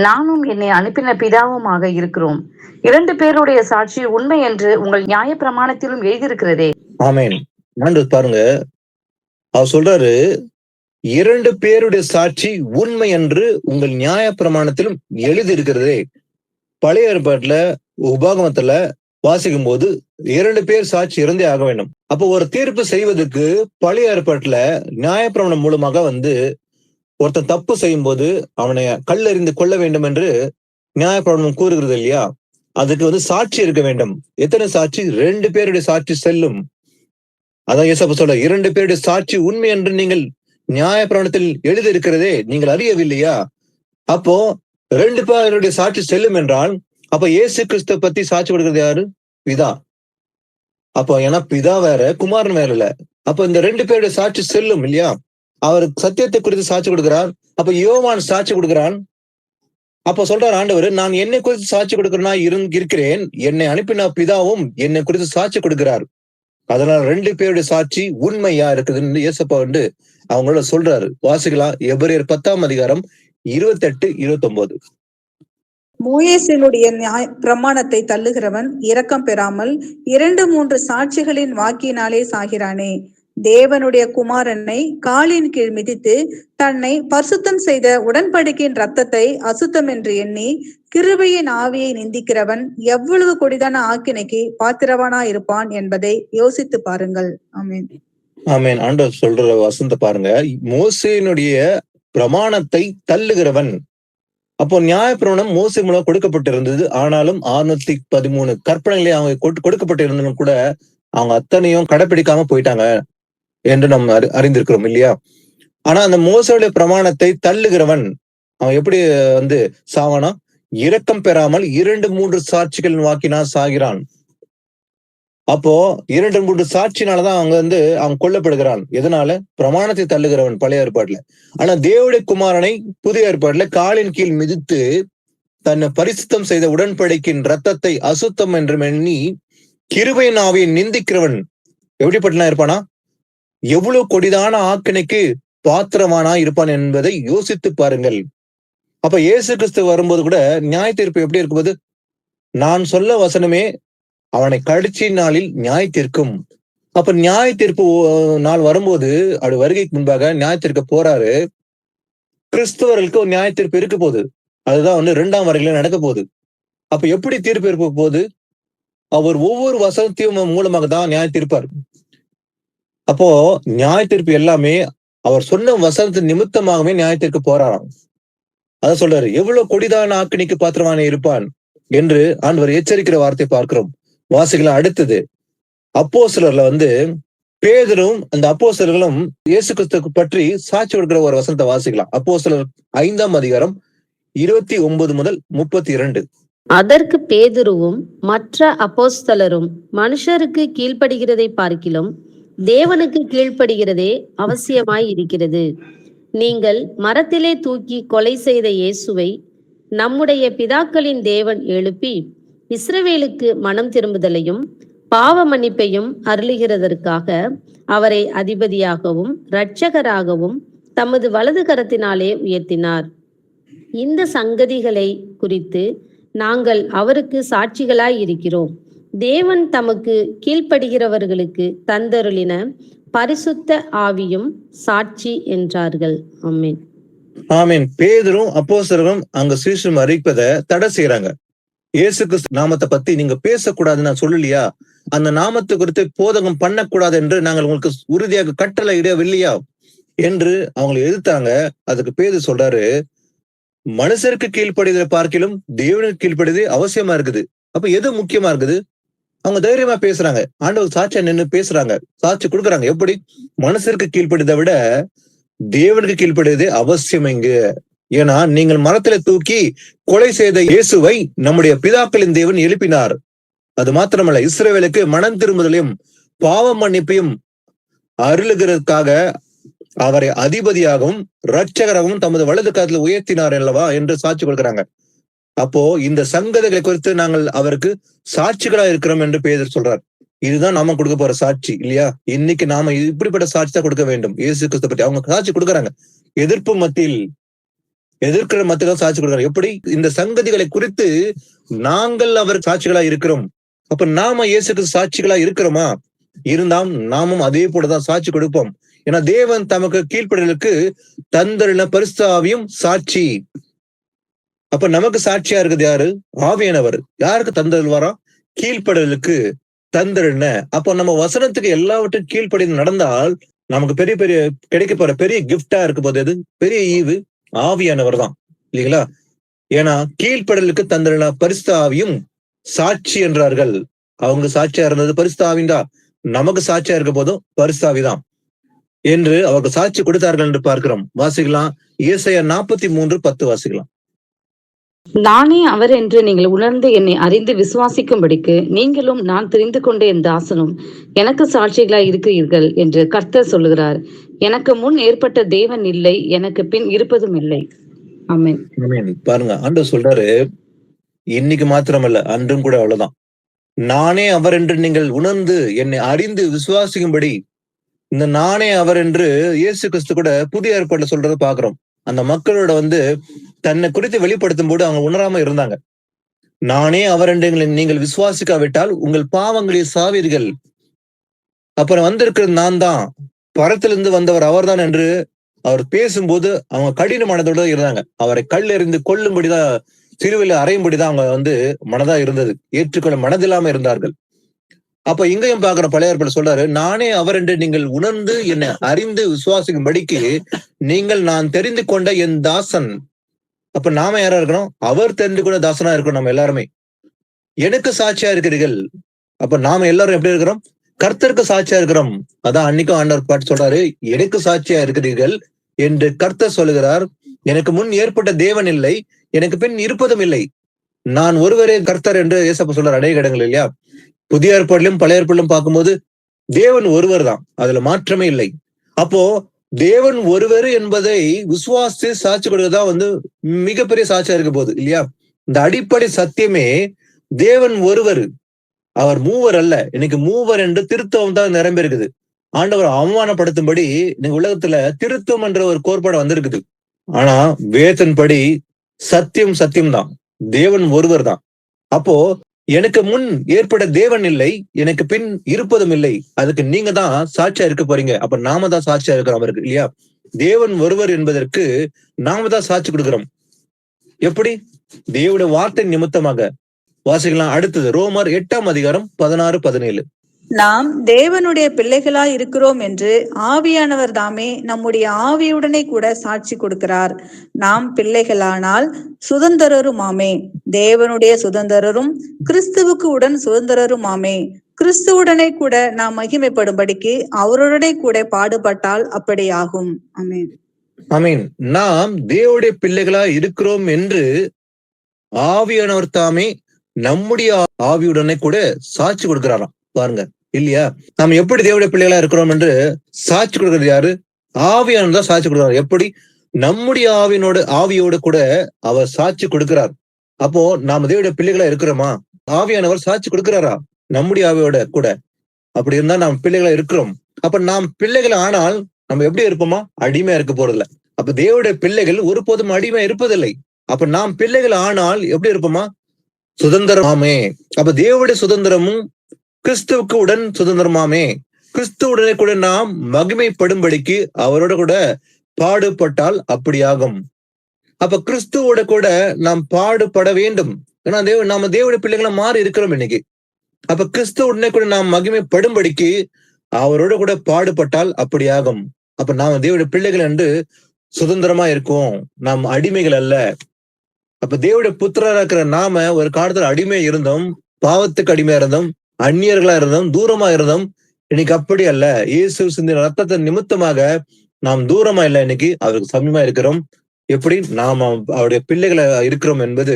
நானும் என்னை அனுப்பின பிதாவுமாக இருக்கிறோம். 2 பேருடைய சாட்சி உண்மை என்று உங்கள் நியாய பிரமாணத்திலும் எழுதியிருக்கிறதே. ஆமென். பாருங்க, அவர் சொல்றாரு, 2 பேருடைய சாட்சி உண்மை என்று உங்கள் நியாய பிரமாணத்திலும் எழுதி இருக்கிறதே. பழைய ஏற்பாட்டுல உபாகமத்துல வாசிக்கும் போது 2 பேர் சாட்சி இருந்தே ஆக வேண்டும். அப்போ ஒரு தீர்ப்பு செய்வதற்கு பழைய ஏற்பாட்டுல நியாயப்பிரமாணம் மூலமாக ஒருத்தன் தப்பு செய்யும் போது அவனை கல்லெறிந்து கொள்ள வேண்டும் என்று நியாயப்பிரமாணம் கூறுகிறது இல்லையா? அதுக்கு சாட்சி இருக்க வேண்டும். எத்தனை சாட்சி? 2 பேருடைய சாட்சி செல்லும். அதான் ஏசப்பா சொல்ல, 2 பேருடைய சாட்சி உண்மை என்று நீங்கள் நியாயப்பிரமாணத்தில் எழுதியிருக்கிறதே நீங்கள் அறியவில்லையா? அப்போ 2 பேருடைய சாட்சி செல்லும் என்றால், அப்ப இயேசு கிறிஸ்துவ பத்தி சாட்சி கொடுக்கிறது யாரு? பிதா. அப்போ ஏன்னா பிதா வேற, குமாரன் வேற இல்ல. அப்ப இந்த 2 பேருடைய சாட்சி செல்லும் இல்லையா? அவர் சத்தியத்தை குறித்து சாட்சி கொடுக்கிறார். அப்ப யோவான் சாட்சி கொடுக்கிறான். அப்ப சொல்றார் ஆண்டவர், நான் என்னை குறித்து சாட்சி கொடுக்கிறேன்னா இருக்கிறேன், என்னை அனுப்பின பிதாவும் என்னை குறித்து சாட்சி கொடுக்கிறார். அதனால 2 பேருடைய சாட்சி உண்மையா இருக்குதுன்னு இயேசப்பா அவங்களோட சொல்றாரு. வாசிக்கலாம், எபிரேயர் 10ஆம் அதிகாரம் 28, 29. மோசேயினுடைய பிரமாணத்தை தள்ளுகிறவன் இரக்கம் பெறாமல் 2-3 சாட்சிகளின் வாக்கினாலே சாகிறானே. தேவனுடைய குமாரனை காலின் கீழ் மிதித்து தன்னை பரிசுத்தம் செய்த உடன்படிக்கையின் இரத்தத்தை அசுத்தம் என்று எண்ணி கிருபையின் ஆவியை நிந்திக்கிறவன் எவ்வளவு கொடிதான ஆக்கினைக்கு பாத்திரவானா இருப்பான் என்பதை யோசித்து பாருங்கள். ஆமேன். ஆமேன். ஆண்டவர் சொல்ற வசந்த பாருங்க, மோசேயினுடைய பிரமாணத்தை தள்ளுகிறவன். அப்போ நியாயப்பிரமாணம் மோசே மூலம் கொடுக்கப்பட்டிருந்தது. ஆனாலும் 613 கற்பனைகளே அவங்க கொடுக்கப்பட்டிருந்தாலும் கூட அவங்க அத்தனையும் கடைப்பிடிக்காம போயிட்டாங்க என்று நம்ம அறிந்திருக்கிறோம் இல்லையா? ஆனா அந்த மோசேயுடைய பிரமாணத்தை தள்ளுகிறவன் அவன் எப்படி சாவானா? இரக்கம் பெறாமல் 2-3 சாட்சிகளின் வாக்கினா சாகிறான். அப்போ 2-3 சாட்சினாலதான் அவன் கொல்லப்படுகிறான். எதனால? பிரமாணத்தை தள்ளுகிறவன் பழைய ஏற்பாட்டுல. ஆனா தேவனுடைய குமாரனை புதிய ஏற்பாட்டுல காலின் கீழ் மிதித்து தன்னை பரிசுத்தம் செய்த உடன்படிக்கையின் இரத்தத்தை அசுத்தம் என்று எண்ணி கிருபையின் ஆவியை நிந்திக்கிறவன் எப்படிப்பட்டனா இருப்பானா? எவ்வளவு கொடிதான ஆக்கினைக்கு பாத்திரமானா இருப்பான் என்பதை யோசித்து பாருங்கள். அப்ப இயேசு கிறிஸ்து வரும்போது கூட நியாய தீர்ப்பு எப்படி இருக்கும்போது, நான் சொல்ல வசனமே அவனை கடைசி நாளில் நியாய தீர்க்கும். அப்ப நியாய தீர்ப்பு நாள் வரும்போது அப்படி வருகைக்கு முன்பாக நியாய தீர்க்க போறாரு. கிறிஸ்தவர்களுக்கு ஒரு நியாய தீர்ப்பு இருக்க போகுது. அதுதான் 2ஆம் வருகையில நடக்க போகுது. அப்ப எப்படி தீர்ப்பு இருக்க போகுது? அவர் ஒவ்வொரு வசனத்தையும் மூலமாக தான் நியாய தீர்ப்பார். அப்போ நியாய தீர்ப்பு எல்லாமே அவர் சொன்ன வசனத்தின் நிமித்தமாகவே நியாய தீர்க்க போறாராம். அதான் சொல்றாரு, எவ்வளவு கொடிதான ஆக்கினைக்கு பாத்திரமான இருப்பான் என்று ஆண்டவர் எச்சரிக்கிற வார்த்தை பார்க்கிறோம். வாசிக்கலாம். அடுத்தது அப்போஸ்தலர்ல பேதுரும் அந்த அப்போஸ்தலர்களும் இயேசு கிறிஸ்துவை பற்றி சாட்சி கொடுக்கிற ஒரு வசனத்தை வாசிக்கலாம். அப்போஸ்தலர் 5ஆம் அதிகாரம் 29 முதல் 32. அதற்கு பேதுருவும் மற்ற அப்போஸ்தலரும், மனுஷருக்கு கீழ்ப்படுகிறதை பார்க்கிலும் தேவனுக்கு கீழ்ப்படுகிறதே அவசியமாய் இருக்கிறது. நீங்கள் மரத்திலே தூக்கி கொலை செய்த இயேசுவை நம்முடைய பிதாக்களின் தேவன் எழுப்பி இஸ்ரவேலுக்கு மனம் திரும்புதலையும் பாவ மன்னிப்பையும் அருளுகிறதற்காக அவரை அதிபதியாகவும் இரட்சகராகவும் தமது வலது கரத்தினாலே உயர்த்தினார். இந்த சங்கதிகளை குறித்து நாங்கள் அவருக்கு சாட்சிகளாய் இருக்கிறோம். தேவன் தமக்கு கீழ்ப்படுகிறவர்களுக்கு தந்தருளின பரிசுத்த ஆவியும் சாட்சி என்றார்கள். ஆமென். ஆமீன். பேதுரும் அப்போஸ்தலரும் அங்க சுவிசேஷம் அறிவிப்பதை தடை செய்யறாங்க. இயேசு கிறிஸ்து நாமத்தை பத்தி நீங்க பேசக்கூடாதுன்னு நான் சொல்லலையா? அந்த நாமத்தை குறித்து போதகம் பண்ணக்கூடாது என்று நாங்கள் உங்களுக்கு உறுதியாக கட்டளை இடவில்லையா என்று அவங்களை எதிர்த்தாங்க. அதுக்கு பேதுரு சொல்றாரு, மனுஷருக்கு கீழ்ப்படிதலை பார்க்கிலும் தேவனுக்கு கீழ்ப்படிதே அவசியமா இருக்குது. அப்ப எது முக்கியமா இருக்குது? அவங்க தைரியமா பேசுறாங்க. ஆண்டவர் சாட்சியா நின்று பேசுறாங்க, சாட்சி கொடுக்குறாங்க. எப்படி? மனுஷருக்கு கீழ்ப்படிதை விட தேவனுக்கு கீழ்ப்படியதே அவசியம் இங்கு. ஏன்னா நீங்கள் மரத்துல தூக்கி கொலை செய்த இயேசுவை நம்முடைய பிதாக்களின் தேவன் எழுப்பினார். அது மாத்திரமல்ல, இஸ்ரவேலுக்கு மனம் திரும்புதலையும் பாவ மன்னிப்பையும் அருளுகிறதுக்காக அவரை அதிபதியாகவும் இரட்சகராகவும் தமது வலது கரத்தில் உயர்த்தினார் அல்லவா என்று சாட்சி கொடுக்கிறாங்க. அப்போ இந்த சங்கதிகளை குறித்து நாங்கள் அவருக்கு சாட்சிகளா இருக்கிறோம் என்று பேதர் சொல்றார். இதுதான் நாம கொடுக்க போற சாட்சி இல்லையா? இன்னைக்கு நாம இப்படிப்பட்ட சாட்சி தான் கொடுக்க வேண்டும். இயேசு கிறிஸ்து பற்றி அவங்க சாட்சி கொடுக்குறாங்க. எதிர்ப்பு மத்தியில் எதிர்க்கிற மத்தியில் சாட்சி கொடுக்குறாங்க. எப்படி? இந்த சங்கதிகளை குறித்து நாங்கள் அவர் சாட்சிகளா இருக்கிறோம். அப்ப நாம இயேசு கிறிஸ்து சாட்சிகளா இருக்கிறோமா? இருந்தாம் நாமும் அதே போலதான் சாட்சி கொடுப்போம். ஏன்னா தேவன் தமக்கு கீழ்ப்படிதலுக்கு தந்தருளின பரிசுத்த ஆவியும் சாட்சி. அப்ப நமக்கு சாட்சியா இருக்குது யாரு? ஆவியானவர். யாருக்கு தந்தருள் வரா? கீழ்ப்படிதலுக்கு. தந்திருன. அப்போ நம்ம வசனத்துக்கு எல்லாவற்றையும் கீழ்ப்படிந்து நடந்தால் நமக்கு பெரிய பெரிய கிடைக்க போற பெரிய கிஃப்டா இருக்க போது எது? பெரிய ஈவு ஆவியானவர் தான் இல்லைங்களா? ஏன்னா கீழ்ப்படலுக்கு தந்திரன பரிசுத்த ஆவியும் சாட்சி என்றார்கள். அவங்க சாட்சியா இருந்தது பரிசுத்த ஆவிதான். நமக்கு சாட்சியா இருக்க போதும் பரிசுத்த ஆவிதான் என்று அவருக்கு சாட்சி கொடுத்தார்கள் என்று பார்க்கிறோம். வாசிக்கலாம். ஏசாயா 43:10 வாசிக்கலாம். நானே அவர் என்று நீங்கள் உணர்ந்து என்னை அறிந்து விசுவாசிக்கும்படிக்கு நீங்களும் நான் தெரிந்து கொண்ட என் தாசனும் எனக்கு சாட்சிகளாய் இருக்கிறீர்கள் என்று கர்த்தர் சொல்லுகிறார். எனக்கு முன் ஏற்பட்ட தேவன் இல்லை, எனக்கு பின் இருப்பதும் இல்லை. ஆமென். ஆமென். பாருங்க, ஆண்டவர் சொல்றாரு, இன்னைக்கு மாத்திரமல்ல, அன்றும் கூட அவ்வளவுதான். நானே அவர் என்று நீங்கள் உணர்ந்து என்னை அறிந்து விசுவாசிக்கும்படி, இந்த நானே அவர் என்று இயேசு கிறிஸ்து கூட புதிய ஏற்பாட்டுல சொல்றதை பாக்குறோம். அந்த மக்களோட தன்னை குறித்து வெளிப்படுத்தும் போது அவங்க உணராம இருந்தாங்க. நானே அவர் என்று நீங்கள் விசுவாசிக்காவிட்டால் உங்கள் பாவங்களை சாவீர்கள். அப்புறம் வந்திருக்கிறது நான் தான், பரத்திலிருந்து வந்தவர் அவர்தான் என்று அவர் பேசும்போது அவங்க கடின மனதோட இருந்தாங்க. அவரை கல் எறிந்து கொல்லும்படிதான், சிலுவையில அறையும்படிதான் அவங்க மனதா இருந்தது. ஏற்றுக்கொள்ள மனதில்லாம இருந்தார்கள். அப்ப இங்கேயும் பாக்குற பழைய ஏற்பாடு சொல்றாரு, நானே அவர் என்று நீங்கள் உணர்ந்து என்னை அறிந்து விசுவாசிக்கும்படிக்கு நீங்கள் நான் தெரிந்து கொண்ட என் தாசன். அப்ப நாம யாரா இருக்கணும்? அவர் தெரிந்து கொண்ட தாசனா இருக்கணும். நம்ம எல்லாருமே எனக்கு சாட்சியா இருக்கிறீர்கள். அப்ப நாம எல்லாரும் எப்படி இருக்கிறோம்? கர்த்தருக்கு சாட்சியா இருக்கிறோம். அதான் அன்னைக்கும் ஆண்டவர் பாட்டு சொல்றாரு, எனக்கு சாட்சியா இருக்கிறீர்கள் என்று கர்த்தர் சொல்லுகிறார். எனக்கு முன் ஏற்பட்ட தேவன் இல்லை, எனக்கு பின் இருப்பதும் இல்லை, நான் ஒருவரே கர்த்தர் என்று ஏசப்பா சொல்றார் அநேக இடங்கள் இல்லையா? புதிய ஏற்பாட்டிலும் பழைய ஏற்பாட்டிலும் பார்க்கும்போது தேவன் ஒருவர் தான், அதுல மாற்றமே இல்லை. அப்போ தேவன் ஒருவர் என்பதை விசுவாசித்து சாட்சி கொடுக்கதான் மிகப்பெரிய சாட்சியா இருக்க போகுது இல்லையா? இந்த அடிப்படை சத்தியமே தேவன் ஒருவர், அவர் மூவர் அல்ல. இன்னைக்கு மூவர் என்று திருத்தம் தான் நிரம்பி இருக்குது. ஆண்டவர் அவமானப்படுத்தும்படி இன்னைக்கு உலகத்துல திருத்தம் என்ற ஒரு கோட்பாடு வந்திருக்குது. ஆனா வேதன்படி சத்தியம் சத்தியம் தான், தேவன் ஒருவர் தான். அப்போ எனக்கு முன் ஏற்பட்ட தேவன் இல்லை, எனக்கு பின் இருப்பதும் இல்லை, அதுக்கு நீங்க தான் சாட்சியா இருக்க போறீங்க. அப்ப நாம தான் சாட்சியா இருக்கிறோம் அவருக்கு இல்லையா? தேவன் ஒருவர் என்பதற்கு நாம தான் சாட்சி கொடுக்கிறோம். எப்படி? தேவனுடைய வார்த்தை நிமித்தமாக. வாசிக்கலாம். அடுத்தது ரோமர் 8:16-17. நாம் தேவனுடைய பிள்ளைகளாய் இருக்கிறோம் என்று ஆவியானவர் தாமே நம்முடைய ஆவியுடனே கூட சாட்சி கொடுக்கிறார். நாம் பிள்ளைகளானால் சுதந்திரருமாமே, தேவனுடைய சுதந்திரரும் கிறிஸ்துவுக்கு உடன் சுதந்திரருமாமே. கிறிஸ்துவுடனே கூட நாம் மகிமைப்படும்படிக்கு அவருடனே கூட பாடுபட்டால் அப்படி ஆகும். ஆமென். ஆமென். நாம் தேவனுடைய பிள்ளைகளாய் இருக்கிறோம் என்று ஆவியானவர் தாமே நம்முடைய ஆவியுடனே கூட சாட்சி கொடுக்கிறாராம். பாருங்க இல்லையா? நாம் எப்படி தேவனுடைய பிள்ளைகளா இருக்கிறோம் என்று சாட்சி கொடுக்கிறது யாரு? ஆவியானவர் தான் சாட்சி கொடுக்கிறார். எப்படி? நம்முடைய ஆவியோட கூட அவர் சாட்சி கொடுக்கிறார். அப்போ நாம தேவனுடைய பிள்ளைகளா இருக்கிறோமா? ஆவியானவர் சாட்சி கொடுக்கிறாரா நம்முடைய ஆவியோட கூட? அப்படி இருந்தா நாம் பிள்ளைகளா இருக்கிறோம். அப்ப நாம் பிள்ளைகள் ஆனால் நம்ம எப்படி இருப்போமா? அடிமையா இருக்க போறதில்ல. அப்ப தேவனுடைய பிள்ளைகள் ஒருபோதும் அடிமை இருப்பதில்லை. அப்ப நாம் பிள்ளைகள் ஆனால் எப்படி இருப்போமா? சுதந்திரமாமே. அப்ப தேவனுடைய சுதந்திரமும் கிறிஸ்துவுக்கு உடன் சுதந்திரமாமே. கிறிஸ்துவுடனே கூட நாம் மகிமைப்படும்படிக்கு அவரோட கூட பாடுபட்டால் அப்படியாகும். அப்ப கிறிஸ்துவோட கூட நாம் பாடுபட வேண்டும். ஏன்னா நாம தேவனுடைய பிள்ளைகளை மாறி இருக்கிறோம் இன்னைக்கு. அப்ப கிறிஸ்துவுடனே கூட நாம் மகிமைப்படும்படிக்கு அவரோட கூட பாடுபட்டால் அப்படியாகும். அப்ப நாம தேவனுடைய பிள்ளைகள் என்று சுதந்திரமா இருக்கோம், நாம் அடிமைகள் அல்ல. அப்ப தேவனுடைய புத்திரரா இருக்கிற நாம ஒரு காலத்துல அடிமை இருந்தோம், பாவத்துக்கு அடிமையா இருந்தோம், அந்நியர்களா இருந்தோம், தூரமா இருந்தோம். இன்னைக்கு அப்படி அல்ல. இயேசு சிந்தின ரத்தத்தின் நிமித்தமாக நாம் தூரமா இல்லை, இன்னைக்கு அவருக்கு சமீபமா இருக்கிறோம். எப்படி? நாம அவருடைய பிள்ளைகளை இருக்கிறோம் என்பது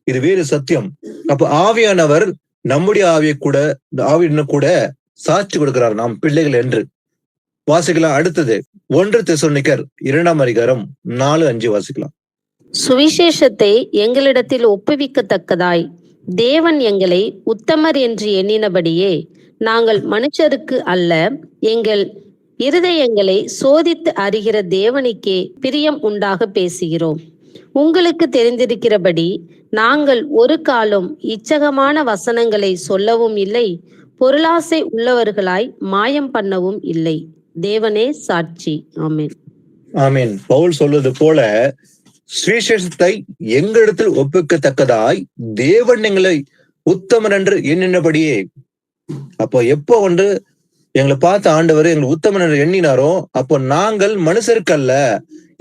இது வேறு சத்தியம். அப்ப ஆவியானவர் நம்முடைய ஆவியுடன் கூட சாட்சி கொடுக்கிறார் நாம் பிள்ளைகள் என்று. வாசிக்கலாம். அடுத்தது 1 தெசலோனிக்கர் 2:4-5 வாசிக்கலாம். சுவிசேஷத்தை எங்களிடத்தில் ஒப்புவிக்கத்தக்கதாய் தேவன் எங்களை உத்தமர் என்று எண்ணினபடியே நாங்கள் மனுஷருக்கு அல்ல, எங்கள் இருதயங்களை சோதித்து அறிகிற தேவனுக்கே பிரியம் உண்டாக பேசுகிறோம். உங்களுக்கு தெரிந்திருக்கிறபடி நாங்கள் ஒரு காலம் இச்சகமான வசனங்களை சொல்லவும் இல்லை, பொருளாசை உள்ளவர்களாய் மாயம் பண்ணவும் இல்லை. தேவனே சாட்சி. ஆமென். ஆமென். பவுல் சொல்வது போல சுவிசேஷத்தை எங்களிடத்தில் ஒப்புக்கத்தக்கதாய் தேவன் எங்களை உத்தமர் என்று எண்ணினபடியே. அப்போ எப்போ எங்களை பார்த்த ஆண்டவர் எங்களை உத்தமன் என்று எண்ணினாரோ, அப்போ நாங்கள் மனுஷருக்கு அல்ல,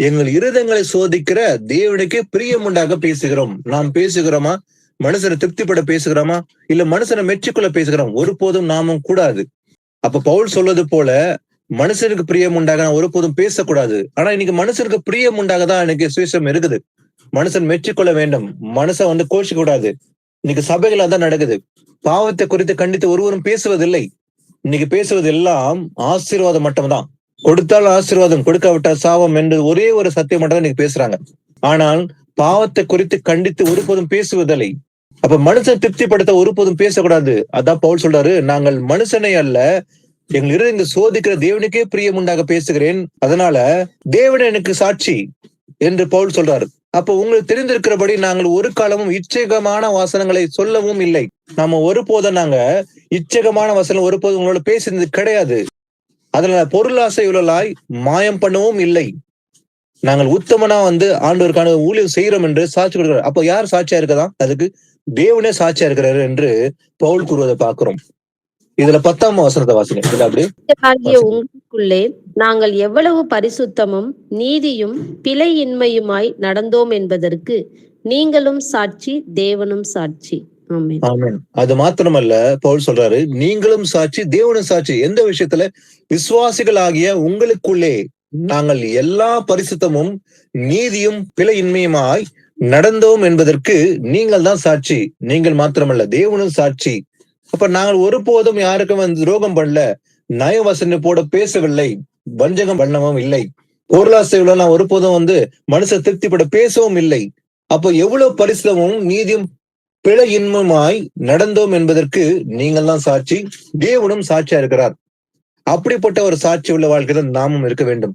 எங்கள் இருதயங்களை சோதிக்கிற தேவனுக்கே பிரியமுண்டாக பேசுகிறோம். நாம் பேசுகிறோமா? மனுஷனை திருப்திப்பட பேசுகிறோமா? இல்ல மனுஷனை மெச்சிக்கொள்ள பேசுகிறோம்? ஒருபோதும் நாமும் கூடாது. அப்ப பவுல் சொல்வது போல மனுஷனுக்கு பிரியம் உண்டாக நான் ஒருபோதும் பேசக்கூடாது. ஆனா இன்னைக்கு மனுஷனுக்கு பிரியம் உண்டாக தான் இன்னைக்கு சுவிசேஷம் இருக்குது. மனுஷன் மெச்சிக்கொள்ள வேண்டும், மனுஷன் கோஷிக்க கூடாது. இன்னைக்கு சபைகள் அதான் நடக்குது. பாவத்தை குறித்து கண்டித்து ஒருவரும் பேசுவதில்லை. இன்னைக்கு பேசுவது எல்லாம் ஆசீர்வாதம் மட்டும்தான். கொடுத்தால் ஆசீர்வாதம், கொடுக்காவிட்டால் சாபம் என்று ஒரே ஒரு சத்தியம் மட்டும் தான் இன்னைக்கு பேசுறாங்க. ஆனால் பாவத்தை குறித்து கண்டித்து ஒருபோதும் பேசுவதில்லை. அப்ப மனுஷன் திருப்திப்படுத்த ஒருபோதும் பேசக்கூடாது. அதான் பவுல் சொல்றாரு, நாங்கள் மனுஷனை அல்ல, எங்கள் இருதயங்களை சோதிக்கிற தேவனுக்கே பிரியம் உண்டாக பேசுகிறேன், அதனால தேவன் எனக்கு சாட்சி என்று பவுல் சொல்றாரு. அப்போ உங்களுக்கு தெரிந்திருக்கிறபடி நாங்கள் ஒரு காலமும் இச்சகமான வசனங்களை சொல்லவும் இல்லை. நாம ஒருபோதும் நாங்க இச்சகமான வசனம் ஒருபோதும் உங்களோட பேசினது கிடையாது. அதனால பொருளாசை உள்ளலாய் மாயம் பண்ணவும் இல்லை. நாங்கள் உத்தமனா ஆண்டவருக்கான ஊழியம் செய்யறோம் என்று சாட்சி கொடுக்கிறார். அப்போ யார் சாட்சியா இருக்கதான்? அதுக்கு தேவனே சாட்சியா இருக்கிறாரு என்று பவுல் கூறுவதை பார்க்கிறோம். இதுல 10ஆம் வசனத்தை வாசிங்க. இதுல அப்படி உங்களுக்குள்ளே நாங்கள் எவ்வளவு பரிசுத்தமும் நீதியும் பிழையின்மையுமாய் நடந்தோம் என்பதற்கு நீங்களும் சாட்சி, தேவனும் சாட்சி. ஆமென். அது மாத்திரமல்ல, பவுல் சொல்றாரு, நீங்களும் சாட்சி, தேவனும் சாட்சி. எந்த விஷயத்துல? விசுவாசிகள் ஆகிய உங்களுக்குள்ளே நாங்கள் எல்லா பரிசுத்தமும் நீதியும் பிழையின்மையுமாய் நடந்தோம் என்பதற்கு நீங்கள் தான் சாட்சி. நீங்கள் மாத்திரமல்ல, தேவனும் சாட்சி. அப்ப நாங்கள் ஒருபோதும் யாருக்கும் துரோகம் பண்ணல, நயவசனை போட பேசவில்லை, வஞ்சகம் பண்ணவும் இல்லை, பொருளாசையுள்ள நான் ஒருபோதும் மனுஷ திருப்திப்பட பேசவும் இல்லை. அப்போ எவ்வளவு பரிசுத்தமும் நீதியும் பிழையின்மையுமாய் நடந்தோம் என்பதற்கு நீங்கள் தான் சாட்சி, தேவனும் சாட்சியா இருக்கிறார். அப்படிப்பட்ட ஒரு சாட்சி உள்ள வாழ்க்கை தான் நாமும் இருக்க வேண்டும்.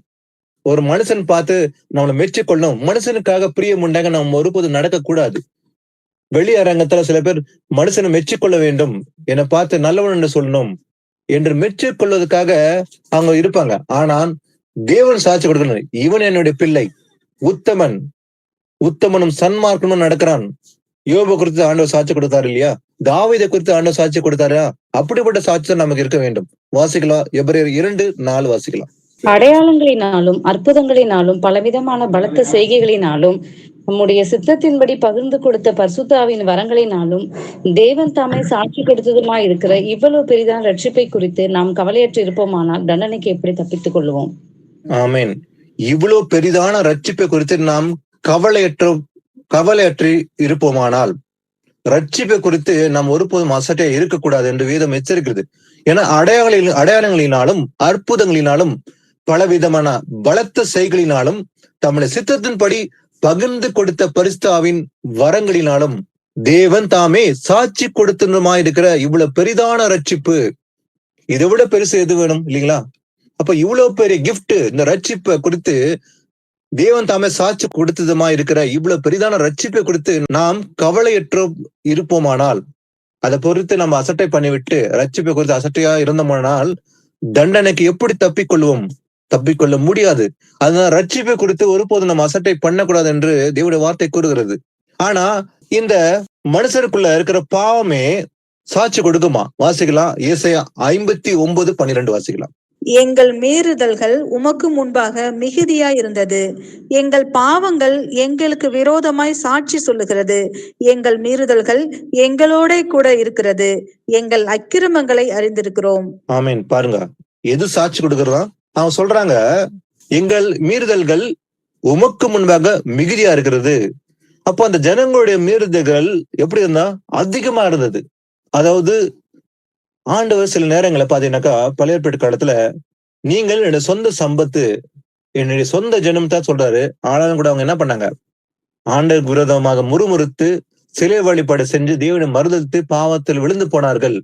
ஒரு மனுஷன் பார்த்து நம்மளை மெச்சிக்கொள்ளணும், மனுஷனுக்காக பிரியம் உண்டாக நாம் ஒருபோதும் நடக்கக்கூடாது. வெளி அரங்கத்துல சில பேர் மனுஷனை மெச்சிக்கொள்ள வேண்டும், என்னை பார்த்து நல்லவன் என்று சொல்லணும் என்று மெச்சிக்கொள்வதற்காக அவங்க இருப்பாங்க. ஆனால் தேவன் சாட்சி கொடுக்கணும், இவன் என்னுடைய பிள்ளை, உத்தமன், உத்தமனும் சன்மார்க்கனும் நடக்கிறான். யோபு குறித்து ஆண்டவர் சாட்சி கொடுத்தாரு இல்லையா? தாவீதை குறித்து ஆண்டவர் சாட்சி கொடுத்தாரா? அப்படிப்பட்ட சாட்சி தான் நமக்கு இருக்க வேண்டும். வாசிக்கலாம், எபிரேயர் 2:4 வாசிக்கலாம். அடையாளங்களினாலும் அற்புதங்களினாலும் பலவிதமான பலத்த செய்கைகளினாலும் நம்முடைய சித்தத்தின்படி பகிர்ந்து கொடுத்த பரிசுத்தாவின் வரங்களினாலும் தேவன் தாமே சாட்சி கொடுத்ததுமாய் இருக்கிற இவ்வளவு பெரிதான ரட்சிப்பை குறித்து நாம் கவலையற்று இருப்போமானால் தண்டனைக்கு எப்படி தப்பித்துக் கொள்வோம்? ஆமேன். இவ்வளவு பெரிதான ரட்சிப்பை குறித்து நாம் கவலையற்று இருப்போமானால், ரட்சிப்பை குறித்து நாம் ஒருபோதும் அசட்டையா இருக்கக்கூடாது என்று வேதம் எச்சரிக்கிறது. ஏன்னா அடையாளங்களினாலும் அற்புதங்களினாலும் பலவிதமான பலத்த செய்களினாலும் தம்முடைய சித்தத்தின்படி பகிர்ந்து கொடுத்த பரிசுத்தாவின் வரங்களினாலும் தேவன் தாமே சாட்சி கொடுத்ததுமாயிருக்கிற இவ்வளவு பெரிதான ரட்சிப்பு, இதை விட பெருசு எது வேணும் இல்லைங்களா? அப்ப இவ்வளவு பெரிய கிஃப்ட், இந்த ரட்சிப்பை குறித்து தேவன் தாமே சாட்சி கொடுத்ததுமா இருக்கிற இவ்வளவு பெரிதான ரட்சிப்பை குறித்து நாம் கவலையற்று இருப்போமானால், அதை பொறுத்து நம்ம அசட்டை பண்ணிவிட்டு ரட்சிப்பை குறித்து அசட்டையா இருந்தோமானால் தண்டனைக்கு எப்படி தப்பிக்கொள்ள முடியாது. அதனால ரட்சிப்பை குறித்து ஒருபோதும் நம்ம அசட்டை பண்ணக்கூடாது என்று தேவனுடைய வார்த்தை கூறுகிறது. ஆனா இந்த மனுஷருக்குள்ள இருக்கிற பாவமே சாட்சி கொடுக்குமா? வாசிக்கலாம், ஏசாயா 59:12 வாசிக்கலாம். எங்கள் மீறுதல்கள் உமக்கு முன்பாக மிகுதியாய் இருந்தது, எங்கள் பாவங்கள் எங்களுக்கு விரோதமாய் சாட்சி சொல்லுகிறது, எங்கள் மீறுதல்கள் எங்களோட கூட இருக்கிறது, எங்கள் அக்கிரமங்களை அறிந்திருக்கிறோம். ஆமீன். பாருங்க, எது சாட்சி கொடுக்கறதா? அவங்க சொல்றாங்க, எங்கள் மீறுதல்கள் உமக்கு முன்பாக மிகுதியா இருக்கிறது. அப்போ அந்த ஜனங்களுடைய மீறுதல்கள் எப்படி இருந்தா? அதிகமா இருந்தது. அதாவது ஆண்டவர் சில நேரங்களை பாத்தீங்கன்னாக்கா, பழைய ஏற்பாட்டு காலத்துல நீங்கள் என்னுடைய சொந்த சம்பத்து, என்னுடைய சொந்த ஜனம் தான் சொல்றாரு. ஆனாலும் கூட அவங்க என்ன பண்ணாங்க? ஆண்டவருக்கு விரோதமாக முறுமுறுத்து சிலை வழிபாடு செஞ்சு தேவனை மறுதலித்து பாவத்தில் விழுந்து போனார்கள்.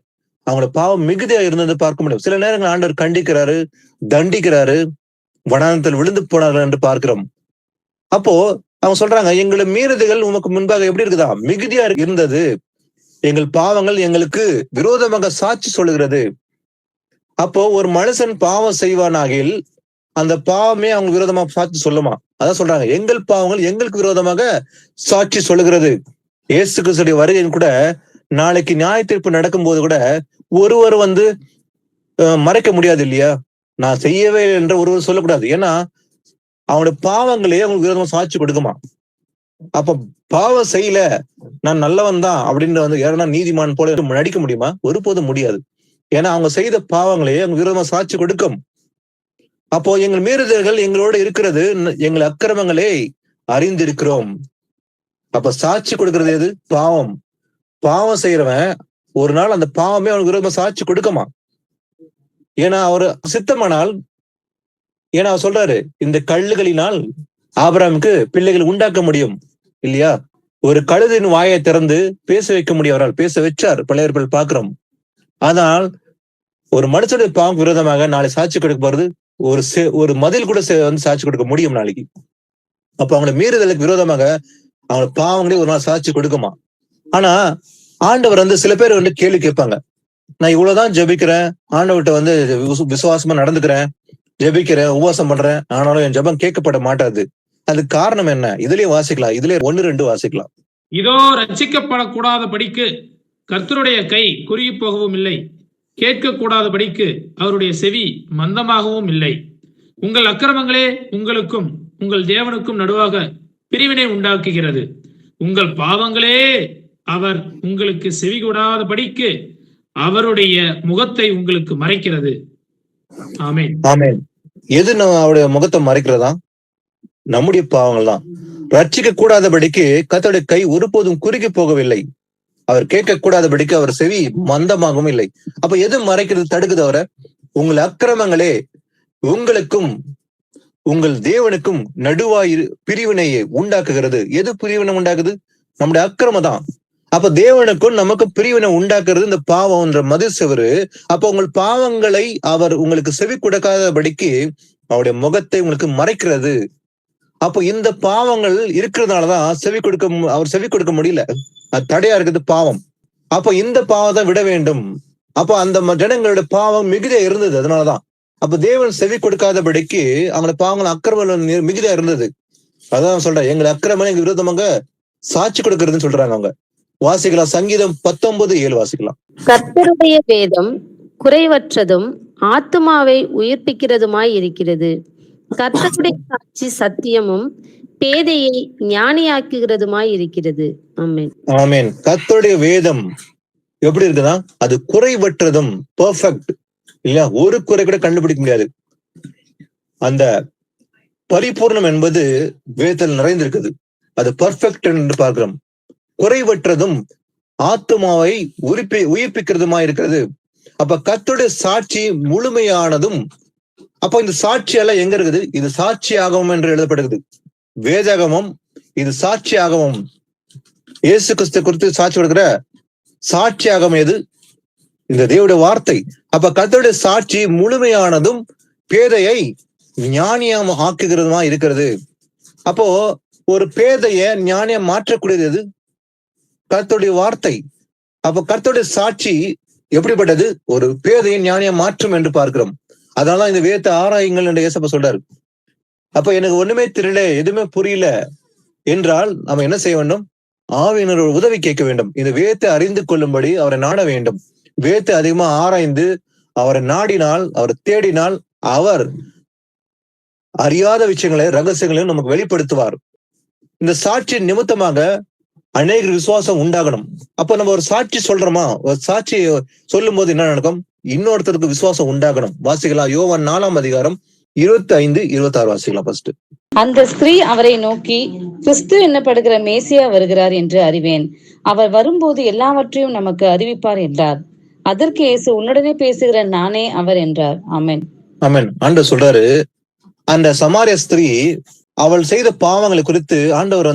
அவங்களோட பாவம் மிகுதியா இருந்தது பார்க்க முடியும். சில நேரங்கள் ஆண்டவர் கண்டிக்கிறாரு, தண்டிக்கிறாரு, வனாந்தத்தில் விழுந்து போனார்கள் என்று பார்க்கிறோம். அப்போ அவங்க சொல்றாங்க, எங்களை மீறுதல்கள் உமக்கு முன்பாக எப்படி இருக்குதா? மிகுதியா இருந்தது, எங்கள் பாவங்கள் எங்களுக்கு விரோதமாக சாட்சி சொல்லுகிறது. அப்போ ஒரு மனுஷன் பாவம் செய்வானாகில் அந்த பாவமே அவங்க விரோதமாக சாட்சி சொல்லுமா? அதான் சொல்றாங்க, எங்கள் பாவங்கள் எங்களுக்கு விரோதமாக சாட்சி சொல்லுகிறது. இயேசு கிறிஸ்துடைய வருகையின் கூட நாளைக்கு நியாய தீர்ப்பு நடக்கும்போது கூட ஒருவர் மறைக்க முடியாது இல்லையா? நான் செய்யவே இல்லை என்று ஒருவர் சொல்லக்கூடாது. ஏன்னா அவனுடைய பாவங்களே அவங்களுக்கு விரோதமா சாட்சி கொடுக்குமா. அப்ப பாவம் செய்யல, நான் நல்லவன் தான் அப்படின்னு யாருன்னா நீதிமான் போல நடிக்க முடியுமா? ஒருபோதும் முடியாது. ஏன்னா அவங்க செய்த பாவங்களே அவங்க விரோதமா சாட்சி கொடுக்கும். அப்போ எங்கள் மீறுதல்கள் எங்களோட இருக்கிறது, எங்கள் அக்கிரமங்களே அறிந்திருக்கிறோம். அப்ப சாட்சி கொடுக்கிறது எது? பாவம். பாவம் செய்யறவன் ஒரு நாள் அந்த பாவமே அவனுக்கு விரோதமா சாட்சி கொடுக்குமா. ஏன்னா அவர் சித்தமானால், ஏன்னா அவர் சொல்றாரு, இந்த கல்லுகளினால் ஆபிரகாமுக்கு பிள்ளைகள் உண்டாக்க முடியும் இல்லையா? ஒரு கழுதின் வாயை திறந்து பேச வைக்க முடியும், அவரால் பேச வச்சார். பழைய ஏற்பாட்டில் பார்க்கிறோம். ஆனால் ஒரு மனுஷனுடைய பாவம் விரோதமாக நாளை சாட்சி கொடுக்க போறது ஒரு மதில் கூட சாட்சி கொடுக்க முடியும் நாளைக்கு. அப்ப அவங்களோட மீறுதலுக்கு விரோதமாக அவங்க பாவங்களே ஒரு நாள் சாட்சி கொடுக்குமா. ஆனா ஆண்டவர் சில பேர் கேள்வி கேட்பாங்க, நான் இவ்வளவுதான் ஜெபிக்கிறேன், ஆண்டவர்கிட்ட விசுவாசமா நடந்துக்கிறேன், ஜெபிக்கிறேன், உபவாசம் பண்றேன், ஆனாலும் என் ஜெபம் கேட்கப்பட மாட்டாது. அதுக்கு காரணம் என்ன? இதுலயே வாசிக்கலாம், இதுலயே 1-2 வாசிக்கலாம். இதோ ரட்சிக்கப்படக்கூடாதபடிக்கு கர்த்தருடைய கை குறுகி போகவும் இல்லை, கேட்கக்கூடாதபடிக்கு அவருடைய செவி மந்தமாகவும் இல்லை. உங்கள் அக்கிரமங்களே உங்களுக்கும் உங்கள் தேவனுக்கும் நடுவாக பிரிவினை உண்டாக்குகிறது. உங்கள் பாவங்களே அவர் உங்களுக்கு செவி கொடாதபடிக்கு அவருடைய முகத்தை உங்களுக்கு மறைக்கிறது. ஆமென். ஆமென். எது அவருடைய முகத்தை மறைக்கிறதா? நம்முடைய பாவங்கள் தான். ரட்சிக்க கூடாதபடிக்கு கர்த்தருடைய கை ஒருபோதும் குறுகி போகவில்லை, அவர் கேட்க கூடாதபடிக்கு அவர் செவி மந்தமாகவும் இல்லை. அப்ப எது மறைக்கிறது, தடுக்குது அவரை? உங்கள் அக்கிரமங்களே உங்களுக்கும் உங்கள் தேவனுக்கும் நடுவாய் பிரிவினையை உண்டாக்குகிறது. எது பிரிவினை உண்டாக்குது? நம்முடைய அக்கிரமம் தான். அப்ப தேவனுக்கும் நமக்கும் பிரிவினை உண்டாக்குறது இந்த பாவம்ன்ற மதில் செவரு. அப்ப உங்கள் பாவங்களை அவர் உங்களுக்கு செவி கொடுக்காதபடிக்கு அவருடைய முகத்தை உங்களுக்கு மறைக்கிறது. அப்போ இந்த பாவங்கள் இருக்கிறதுனாலதான் அவர் செவி கொடுக்க முடியல, அது தடையா இருக்குது பாவம். அப்ப இந்த பாவத்தை விட வேண்டும். அப்ப அந்த ஜனங்களோட பாவம் மிகுதியா இருந்தது, அதனாலதான். அப்ப தேவன் செவி கொடுக்காதபடிக்கு அவங்களோட பாவங்கள் அக்கிரமம் மிகுதியா இருந்தது. அதான் சொல்றேன், எங்களை அக்கிரமம் எங்க விரோதமாக சாட்சி கொடுக்கறதுன்னு சொல்றாங்க அவங்க. வாசிக்கலாம், சங்கீதம் 19:7 வாசிக்கலாம். கர்த்தருடைய வேதம் குறைவற்றதும் ஆத்துமாவை உயிர்ப்பிக்கிறதுமாய் இருக்கிறது. கர்த்தருடைய சாட்சி சத்தியமும் பேதையை ஞானியாக்குகிறதுமாய் இருக்கிறது. ஆமென். ஆமென். கர்த்தருடைய வேதம் எப்படி இருக்குதா? அது குறைவற்றதும் பெர்ஃபெக்ட் இல்லையா? ஒரு குறை கூட கண்டுபிடிக்க முடியாது. அந்த பரிபூர்ணம் என்பது வேதத்தில் நிறைந்திருக்குது, அது பெர்ஃபெக்ட் என்று பார்க்கிறோம். குறைவற்றதும் ஆத்துமாவை உயிர்ப்பிக்கிறதுமா இருக்கிறது. அப்ப கர்த்தருடைய சாட்சி முழுமையானதும். அப்ப இந்த சாட்சி எல்லாம் எங்க இருக்குது? இது சாட்சியாகவும் என்று எழுதப்படுகிறது வேதாகமம். இது சாட்சியாகவும், இயேசு கிறிஸ்து குறித்து சாட்சி கொடுக்கிற சாட்சியாகவும் எது? இந்த தேவனுடைய வார்த்தை. அப்ப கர்த்தருடைய சாட்சி முழுமையானதும் பேதையை ஞானியம் ஆக்குகிறதுமா இருக்கிறது. அப்போ ஒரு பேதைய ஞானியம் மாற்றக்கூடியது எது? கர்த்தருடைய வார்த்தை. அப்ப கர்த்தருடைய சாட்சி எப்படிப்பட்டது? ஒரு பேதையை ஞானியம் மாற்றும் என்று பார்க்கிறோம். அதனால இந்த வேதத்தை ஆராயுங்கள் என்று இயேசப்பா சொல்றாரு. அப்ப எனக்கு ஒண்ணுமே தெரியல, எதுவுமே புரியல என்றால் நம்ம என்ன செய்ய வேண்டும்? ஆவியினரோட உதவி கேட்க வேண்டும். இந்த வேதத்தை அறிந்து கொள்ளும்படி அவரை நாட வேண்டும். வேதத்தை அதிகமா ஆராய்ந்து அவரை நாடினால், அவரை தேடினால், அவர் அறியாத விஷயங்களை, ரகசியங்களையும் நமக்கு வெளிப்படுத்துவார். இந்த சாட்சி நிமித்தமாக அநேக விசுவாசம் உண்டாகணும். அப்ப நம்ம ஒரு சாட்சி சொல்றோமா, ஒரு சாட்சி சொல்லும் போது என்ன நடக்கும்? இன்னொருத்தருக்கு விசுவாசம் உண்டாகணும். வாசிக்கலாம், யோவான் 4:25-26 வாசிக்கலாம். ஃபர்ஸ்ட், அந்த ஸ்திரீ அவரை நோக்கி, கிறிஸ்து என்னப்படுகிற மேசியா வருகிறார் என்று அறிவேன், அவர் வரும்போது எல்லாவற்றையும் நமக்கு அறிவிப்பார் என்றார். அதற்கு இயேசு, உன்னுடனே பேசுகிற நானே அவர் என்றார். ஆமென். ஆமென். ஆண்டவர் சொல்றாரு, அந்த சமாரிய ஸ்திரீ அவள் செய்த பாவங்களை குறித்து ஆண்டவர்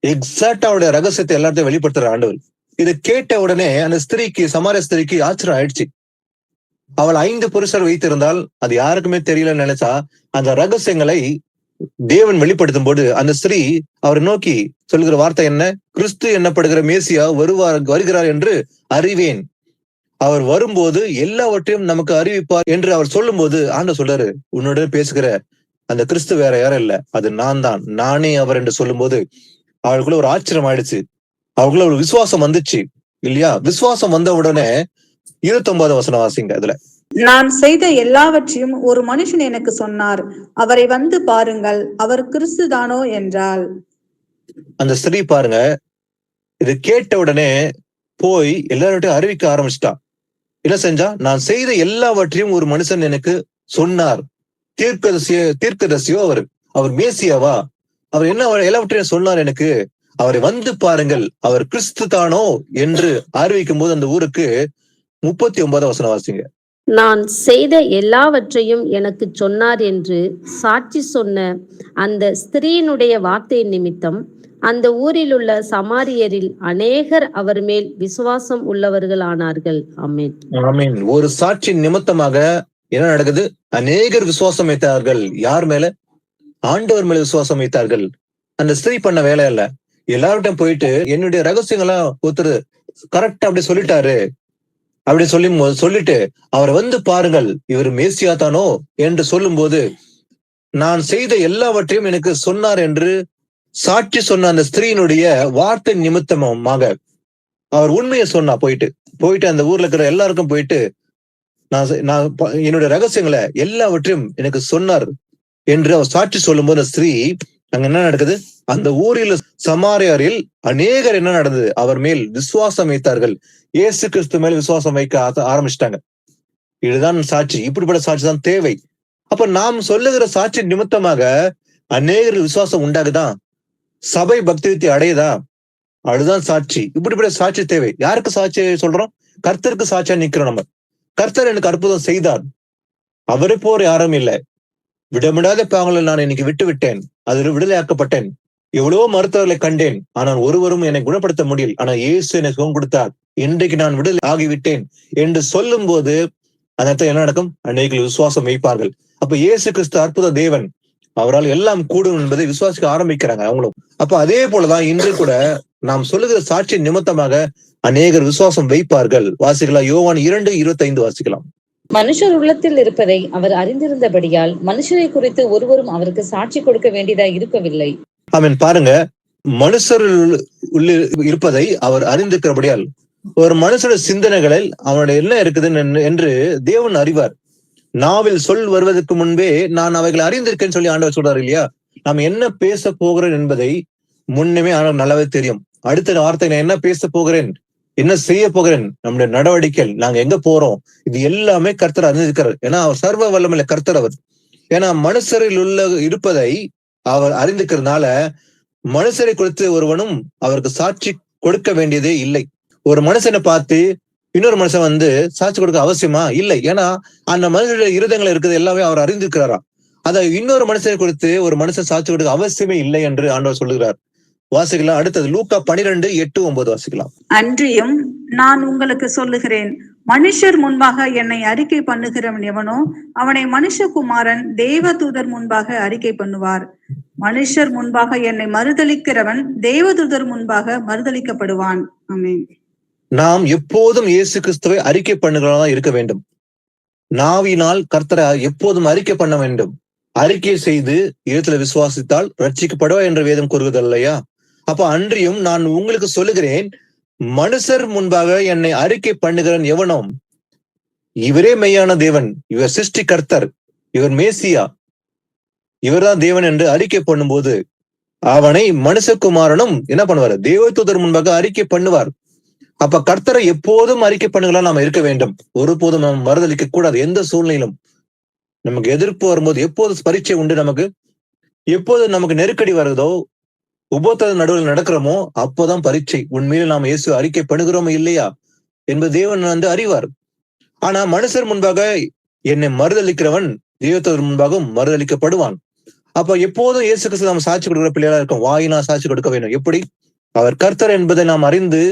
எக்ஸாக்டா அவருடைய ரகசியத்தை எல்லாத்தையும் வெளிப்படுத்துற ஆண்டவர். இதை கேட்ட உடனே அந்த ஸ்திரீக்கு, சமாரிய ஸ்திரீக்கு ஆச்சரியம் ஆயிடுச்சு. அவள் 5 புருஷர் வைத்திருந்தால் அது யாருக்குமே தெரியலன்னு நினைச்சா, அந்த ரகசியங்களை தேவன் வெளிப்படுத்தும் போது அந்த ஸ்திரீ அவரை நோக்கி சொல்லுகிற வார்த்தை என்ன? கிறிஸ்து என்னப்படுகிற மேசியா வருகிறார் என்று அறிவேன், அவர் வரும்போது எல்லாவற்றையும் நமக்கு அறிவிப்பார் என்று அவர் சொல்லும் போது ஆண்டவர் சொல்றாரு, உன்னுடன் பேசுகிற அந்த கிறிஸ்து வேற யாரும் இல்ல, அது நான் தான், நானே அவர் என்று சொல்லும் போது அவளுக்குள்ள ஒரு ஆச்சரியம் ஆயிடுச்சு. அவளுக்குள்ள ஒரு விசுவாசம் வந்துச்சு. இல்லையா? விசுவாசம் வந்த உடனே 29 வசனம் வாசிங்க. அதுல நான் செய்த எல்லாவற்றையும் ஒரு மனுஷன் எனக்கு சொன்னார், அவரை வந்து பாருங்கள், அவர் கிறிஸ்து தானோ என்றாள். அந்த ஸ்திரீ பாருங்க, இது கேட்ட உடனே போய் எல்லார்ட்டையும் அறிவிக்க ஆரம்பிச்சிட்டா. என்ன செஞ்சா? நான் செய்த எல்லாவற்றையும் ஒரு மனுஷன் எனக்கு சொன்னார். தீர்க்கதரிசியோ அவர் மேசியாவா? அவர் என்ன எல்லாவற்றையும் சொன்னார் எனக்கு, அவரை வந்து பாருங்கள், அவர் கிறிஸ்து தானோ என்று அறிவிக்கும் போது அந்த ஊருக்கு 39 வசனம் வாசிங்க. நான் செய்த எல்லாவற்றையும் எனக்கு சொன்னார் என்று சாட்சி சொன்ன அந்த ஸ்திரீயினுடைய வார்த்தை நிமித்தம் அந்த ஊரில் உள்ள சமாரியரில் அநேகர் அவர் மேல் விசுவாசம் உள்ளவர்கள் ஆனார்கள். ஆமென். ஆமென். ஒரு சாட்சி நிமித்தமாக என்ன நடக்குது? அநேகர் விசுவாசம் வைத்தார்கள். யார் மேல? ஆண்டவர் மேல விசுவாசம் வைத்தார்கள். அந்த ஸ்திரீ பண்ண வேலை இல்ல. எல்லார்ட்டும் போயிட்டு என்னுடைய ரகசியங்களா ஒருத்தர் கரெக்டா அப்படி சொல்லிட்டாரு அப்படி சொல்லிட்டு அவரை வந்து பாருங்கள், இவர் மேசியா தானோ என்று சொல்லும் போது, நான் செய்த எல்லாவற்றையும் எனக்கு சொன்னார் என்று சாட்சி சொன்ன அந்த ஸ்திரீனுடைய வார்த்தை நிமித்தமாக அவர் உண்மையை சொன்னா. போயிட்டு அந்த ஊர்ல இருக்கிற எல்லாருக்கும் போயிட்டு நான் என்னுடைய ரகசியங்களை எல்லாவற்றையும் எனக்கு சொன்னார் என்று அவர் சாட்சி சொல்லும் போது ஸ்திரீ அங்க என்ன நடக்குது? அந்த ஊரில் சமாரியரில் அநேகர் என்ன நடந்தது? அவர் மேல் விசுவாசம் வைத்தார்கள். இயேசு கிறிஸ்து மேல் விசுவாசம் வைக்க ஆரம்பிச்சிட்டாங்க. இதுதான் சாட்சி. இப்படிப்பட்ட சாட்சி தான் தேவை. அப்ப நாம் சொல்லுகிற சாட்சி நிமித்தமாக அநேகர் விசுவாசம் உண்டாகுதான், சபை பக்தி அடையுதா, அதுதான் சாட்சி. இப்படிப்பட்ட சாட்சி தேவை. யாருக்கு சாட்சி சொல்றோம்? கர்த்தருக்கு சாட்சியா நிக்கிறோம். நம்ம கர்த்தர் எனக்கு அற்புதம் செய்தார், அவரை போர் யாரும் இல்லை, விடமிடாத பாவங்களை நான் இன்னைக்கு விட்டு விட்டேன், அதில் விடுதலையாக்கப்பட்டேன், எவ்வளவோ மருத்துவர்களை கண்டேன், ஆனால் ஒருவரும் என்னை குணப்படுத்த முடியல, ஆனா இயேசு எனக்கு சுகம் கொடுத்தார், இன்றைக்கு நான் விடுதலை ஆகிவிட்டேன் என்று சொல்லும் போது அந்த இடத்துல என்ன நடக்கும்? அநேகர்கள் விசுவாசம் வைப்பார்கள். அப்ப இயேசு கிறிஸ்து அற்புத தேவன், அவரால் எல்லாம் கூடும் என்பதை விசுவாசிக்க ஆரம்பிக்கிறாங்க அவங்களும். அப்ப அதே போலதான் இன்று கூட நாம் சொல்லுகிற சாட்சி நிமித்தமாக அநேகர் விசுவாசம் வைப்பார்கள். வாசிக்கலாம். யோவான் 2:25 வாசிக்கலாம். மனுஷர் உள்ளத்தில் இருப்பதை அவர் அறிந்திருந்தபடியால் மனுஷரை குறித்து ஒருவரும் அவருக்கு சாட்சி கொடுக்க வேண்டியதா இருக்கவில்லை. ஆமென். பாருங்க, மனுஷர் இருப்பதை அவர் அறிந்திருக்கிறபடியால், ஒரு மனுஷனுடைய சிந்தனைகளில் அவனுடைய என்ன இருக்குது என்று தேவன் அறிவார். நாவில் சொல் வருவதற்கு முன்பே நான் அவைகளை அறிந்திருக்கேன்னு சொல்லி ஆண்டவர் சொல்றாரு இல்லையா? நாம் என்ன பேச போகிறேன் என்பதை முன்னமே ஆண்டவர் நல்லாவே தெரியும். அடுத்த வார்த்தை நான் என்ன பேச போகிறேன், என்ன செய்ய போகிறேன், நம்முடைய நடவடிக்கை, நாங்க எங்க போறோம், இது எல்லாமே கர்த்தர் அறிந்திருக்கிறார். ஏன்னா அவர் சர்வ வல்லமையுள்ள கர்த்தர் அவர். ஏன்னா மனுஷரில் இருப்பதை அவர் அறிந்திருக்கிறதுனால மனுஷரை குறித்து ஒருவனும் அவருக்கு சாட்சி கொடுக்க வேண்டியதே இல்லை. ஒரு மனுஷனை பார்த்து இன்னொரு மனுஷன் சாட்சி கொடுக்க அவசியமா இல்லை. ஏன்னா அந்த மனுஷனுடைய இருதயங்கள் இருக்கிறது எல்லாமே அவர் அறிந்திருக்கிறாரா. அதை இன்னொரு மனுஷனை குறித்து ஒரு மனுஷன் சாட்சி கொடுக்க அவசியமே இல்லை என்று ஆண்டவர் சொல்லுகிறார். வாசிக்கலாம். அடுத்தது லூக்கா 12:8-9 வாசிக்கலாம். அன்றியும் நான் உங்களுக்கு சொல்லுகிறேன், மனுஷர் முன்பாக என்னை அறிக்கை பண்ணுகிறவன் எவனோ அவனை மனுஷகுமாரன் தேவதூதர் முன்பாக அறிக்கை பண்ணுவார். மனுஷர் முன்பாக என்னை மறுதலிக்கிறவன் தேவதூதர் முன்பாக மறுதலிக்கப்படுவான். ஆமென். நாம் எப்போதும் இயேசு கிறிஸ்துவை அறிக்கை பண்ணுகிறதா இருக்க வேண்டும். நாவினால் கர்த்தரை எப்போதும் அறிக்கை பண்ண வேண்டும். அறிக்கை செய்து இடத்துல விசுவாசித்தால் ரட்சிக்கப்படுவா என்ற வேதம் கூறுகிறது இல்லையா? அப்ப அன்றியும் நான் உங்களுக்கு சொல்லுகிறேன், மனுஷர் முன்பாக என்னை அறிக்கை பண்ணுகிறவன் எவனோ இவரே மெய்யான தேவன், இவர் சிருஷ்டி கர்த்தர், இவர் மேசியா, இவர்தான் தேவன் என்று அறிக்கை பண்ணும்போது அவனை மனுஷகுமாரனும் என்ன பண்ணுவார்? தேவதூதர் முன்பாக அறிக்கை பண்ணுவார். அப்ப கர்த்தரை எப்போதும் அறிக்கை பண்ணுகளா நாம இருக்க வேண்டும். ஒருபோதும் நாம் மறுதளிக்க கூடாது. எந்த சூழ்நிலையிலும் நமக்கு எதிர்ப்பு வரும்போது, எப்போது பரீட்சை உண்டு, நமக்கு எப்போது நமக்கு நெருக்கடி வருதோ, உபோத்தத நடுவில் நடக்கிறோமோ அப்போதான் பரீட்சை. உண்மையில நாம் இயேசு அறிக்கை பண்ணுகிறோமோ இல்லையா என்பது தேவன் அறிவார். ஆனா மனுஷர் முன்பாக என்னை மறுதளிக்கிறவன் தேவதூதர் முன்பாகவும் மறுதளிக்கப்படுவான். அப்ப எப்போதும் இயேசு கிறிஸ்து நாம் சாட்சி கொடுக்கிற பிள்ளைகளா இருக்கும். வாயினா சாட்சி கொடுக்க வேண்டும். எப்படி? அவர் கர்த்தர் என்பதை நாம் அறிந்து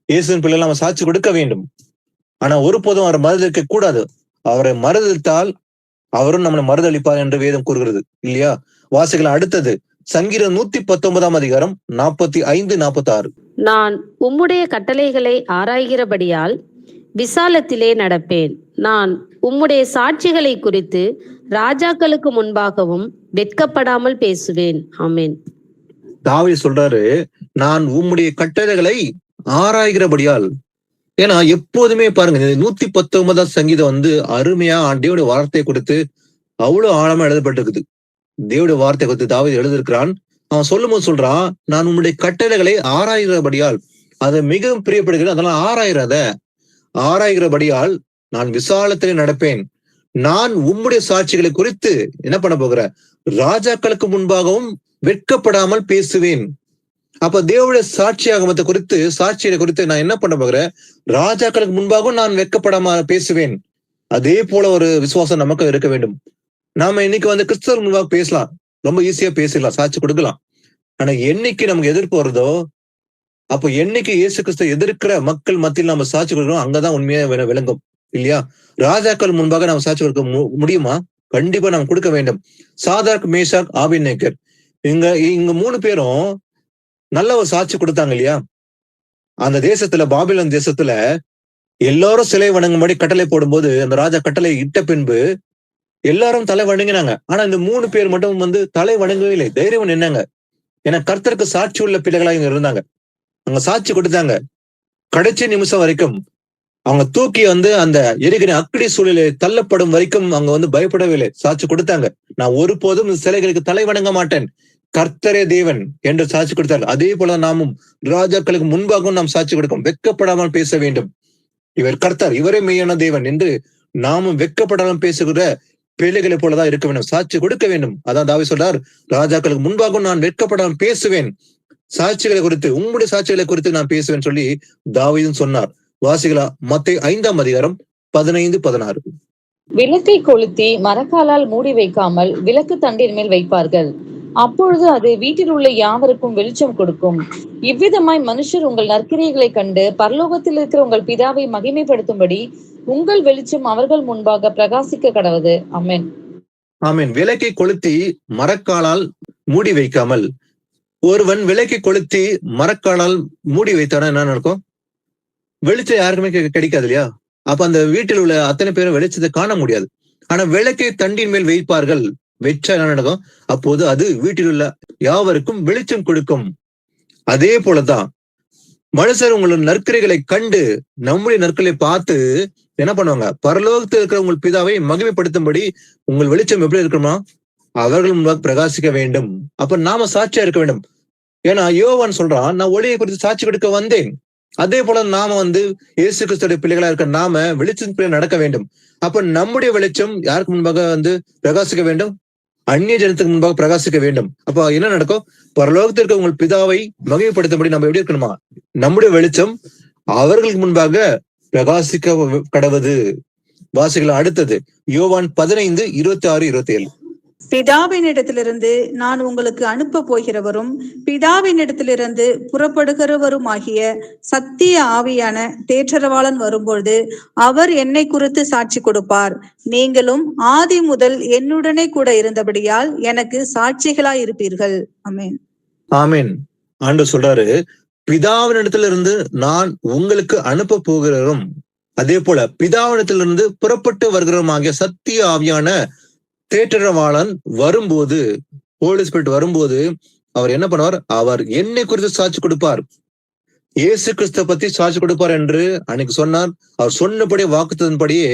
இயேசுவின் பிள்ளைகள் நாம் சாட்சி கொடுக்க வேண்டும். ஆனா ஒருபோதும் அவரை மறுதளிக்க கூடாது. அவரை மறுதளித்தால் அவரும் நம்மளை மறுதளிப்பார் என்று வேதம் கூறுகிறது இல்லையா? வாசிக்கலாம். அடுத்தது சங்கீதம் 119 அதிகாரம் 45-46. நான் உம்முடைய கட்டளைகளை ஆராய்கிறபடியால் விசாலத்திலே நடப்பேன். நான் உம்முடைய சாட்சிகளை குறித்து ராஜாக்களுக்கு முன்பாகவும் வெட்கப்படாமல் பேசுவேன். ஆமென். தாவீது சொல்றாரு, நான் உம்முடைய கட்டளைகளை ஆராய்கிறபடியால் ஏன்னா எப்போதுமே பாருங்க, இந்த 119 சங்கீதம் வந்து அருமையா தேவனுடைய வார்த்தையை கொடுத்து அவ்வளவு ஆழமா எழுதப்பட்டிருக்குது. தேவனுடைய வார்த்தை கொடுத்து தாவீது எழுதியிருக்கிறான். அவன் சொல்லும் போது சொல்றான், நான் உம்முடைய கட்டளைகளை ஆராய்கிறபடியால் அதை மிகவும் பிரியப்படுகிறேன். அதனால ஆராய்கிறபடியால் நான் விசாலத்திலே நடப்பேன். நான் உம்முடைய சாட்சிகளை குறித்து என்ன பண்ண போகிற, ராஜாக்களுக்கு முன்பாகவும் வெட்கப்படாமல் பேசுவேன். அப்ப தேவனுடைய சாட்சியாகமத்தை குறித்து, சாட்சியை குறித்து நான் என்ன பண்ண போகிறேன், ராஜாக்களுக்கு முன்பாகவும் நான் வெட்கப்படாம பேசுவேன். அதே போல ஒரு விசுவாசம் நமக்கு இருக்க வேண்டும். நாம இன்னைக்கு வந்து கிறிஸ்தவர்கள் முன்பாக பேசலாம், ரொம்ப ஈஸியா பேசிடலாம், சாட்சி கொடுக்கலாம். ஆனா என்னைக்கு நமக்கு எதிர்ப்பு வருதோ, அப்ப என்னைக்கு இயேசு கிறிஸ்துவ எதிர்க்கிற மக்கள் மத்தியில் நம்ம சாட்சி கொடுக்கிறோம், அங்கதான் உண்மையா விளங்கும் இல்லையா? ராஜாக்கள் முன்பாக நம்ம சாட்சி கொடுக்க முடியுமா? கண்டிப்பா நாம் கொடுக்க வேண்டும். சாதாக், மேஷாக், ஆபேத்நேகர் இங்க 3 பேரும் நல்ல ஒரு சாட்சி கொடுத்தாங்க இல்லையா? அந்த தேசத்துல, பாபிலோன் தேசத்துல எல்லாரும் சிலை வணங்கும்படி கட்டளை போடும்போது, அந்த ராஜா கட்டளை இட்ட பின்பு எல்லாரும் தலை வணங்கினாங்க. ஆனா இந்த 3 பேர் மட்டும் வந்து தலை வணங்கவே இல்லை, தைரியம் நின்னாங்க. ஏன்னா கர்த்தருக்கு சாட்சி உள்ள பிள்ளைகளா இங்க இருந்தாங்க. அங்க சாட்சி கொடுத்தாங்க. கடைசி நிமிஷம் வரைக்கும் அவங்க தூக்கி வந்து அந்த எரிகிற அக்கடி சூழலை தள்ளப்படும் வரைக்கும் அவங்க வந்து பயப்படவே இல்லை, சாட்சி கொடுத்தாங்க. நான் ஒருபோதும் இந்த சிலைகளுக்கு தலை வணங்க மாட்டேன், கர்த்தரே தேவன் என்று சாட்சி கொடுத்தாங்க. அதே போல நாமும் ராஜாக்களுக்கு முன்பாகவும் நாம் சாட்சி கொடுக்கும், வெட்கப்படாமல் பேச வேண்டும். இவர் கர்த்தர், இவரே மெய்யான தேவன் என்று நாமும் வெட்கப்படாமல் பேசுகிற பிள்ளைகளை போலதான் இருக்க வேண்டும், சாட்சி கொடுக்க வேண்டும். அதான் தாவீது சொல்றார், ராஜாக்களுக்கு முன்பாகவும் நான் வெட்கப்படாமல் பேசுவேன், சாட்சிகளை குறித்து, உங்களுடைய சாட்சிகளை குறித்து நான் பேசுவேன் சொல்லி தாவீதும் சொன்னார். வாசிகளா மத்தேயு 5ஆம் அதிகாரம் 15-16. விளக்கை கொளுத்தி மரக்காலால் மூடி வைக்காமல் விளக்கு தண்டின் மேல் வைப்பார்கள், அப்பொழுது அது வீட்டில் உள்ள யாவருக்கும் வெளிச்சம் கொடுக்கும். இவ்விதமாய் மனுஷர் உங்கள் நற்கிரியைகளை கண்டு பரலோகத்தில் இருக்கிற உங்கள் பிதாவை மகிமைப்படுத்தும்படி உங்கள் வெளிச்சம் அவர்கள் முன்பாக பிரகாசிக்க கடவது. ஆமென். ஆமென். விளக்கை கொளுத்தி மரக்காலால் மூடி வைக்காமல், ஒருவன் விளக்கை கொளுத்தி மரக்காலால் மூடி வைத்தானா என்ன நடக்கும்? வெளிச்சம் யாருக்குமே கிடைக்காது இல்லையா? அப்ப அந்த வீட்டில் உள்ள அத்தனை பேரும் வெளிச்சத்தை காண முடியாது. ஆனா விளக்கை தண்டின் மேல் வைப்பார்கள், வெச்சா என்ன நடக்கும்? அப்போது அது வீட்டில் உள்ள யாவருக்கும் வெளிச்சம் கொடுக்கும். அதே போலதான் மனுஷர் உங்களோட நற்கிரைகளை கண்டு, நம்முடைய நற்களை பார்த்து என்ன பண்ணுவாங்க, பரலோகத்தில் இருக்கிற உங்கள் பிதாவை மகிமைப்படுத்தும்படி உங்கள் வெளிச்சம் எப்படி இருக்கணுமா, அவர்கள் முன்பாக பிரகாசிக்க வேண்டும். அப்ப நாம சாட்சியா இருக்க வேண்டும். ஏன்னா யோவான் சொல்றான், நான் ஒளியை குறித்து சாட்சி கொடுக்க வந்தேன். அதே போல நாம வந்து இயேசு கிறிஸ்துடைய பிள்ளைகளா இருக்க நாம வெளிச்சத்தின் நடக்க வேண்டும். அப்ப நம்முடைய வெளிச்சம் யாருக்கு முன்பாக வந்து பிரகாசிக்க வேண்டும்? அந்நிய ஜனத்துக்கு முன்பாக பிரகாசிக்க வேண்டும். அப்ப என்ன நடக்கும்? பரலோகத்திற்கு உங்கள் பிதாவை மகிமைப்படுத்தும்படி நம்ம எப்படி இருக்கணுமா, நம்முடைய வெளிச்சம் அவர்களுக்கு முன்பாக பிரகாசிக்க கடவது. வாசிகள் அடுத்தது யோவான் 15:26-27. பிதாவினிடத்திலிருந்து நான் உங்களுக்கு அனுப்ப போகிறவரும் பிதாவினிடத்திலிருந்து புறப்படுகிறவருமாகிய சத்திய ஆவியான தேற்றரவாளன் வரும்பொழுது அவர் என்னை குறித்து சாட்சி கொடுப்பார். நீங்களும் ஆதி முதல் என்னுடனே கூட இருந்தபடியால் எனக்கு சாட்சிகளாய் இருப்பீர்கள். ஆமென். ஆமென். ஆண்டவர் சொல்றாரு, பிதாவினிடத்திலிருந்து நான் உங்களுக்கு அனுப்ப போகிறவரும், அதே போல பிதாவினிடத்திலிருந்து புறப்பட்டு வருகிறவருமாகிய சத்திய ஆவியான தேற்றரவாளன் வரும்போது, ஹோலி ஸ்பிரிட் வரும்போது அவர் என்ன பண்ணுவார்? அவர் என்னை குறித்து சாட்சி கொடுப்பார், இயேசு கிறிஸ்துவ பத்தி சாட்சி கொடுப்பார் என்று அன்னைக்கு சொன்னார். அவர் சொன்னபடியே, வாக்குத்தத்தின்படியே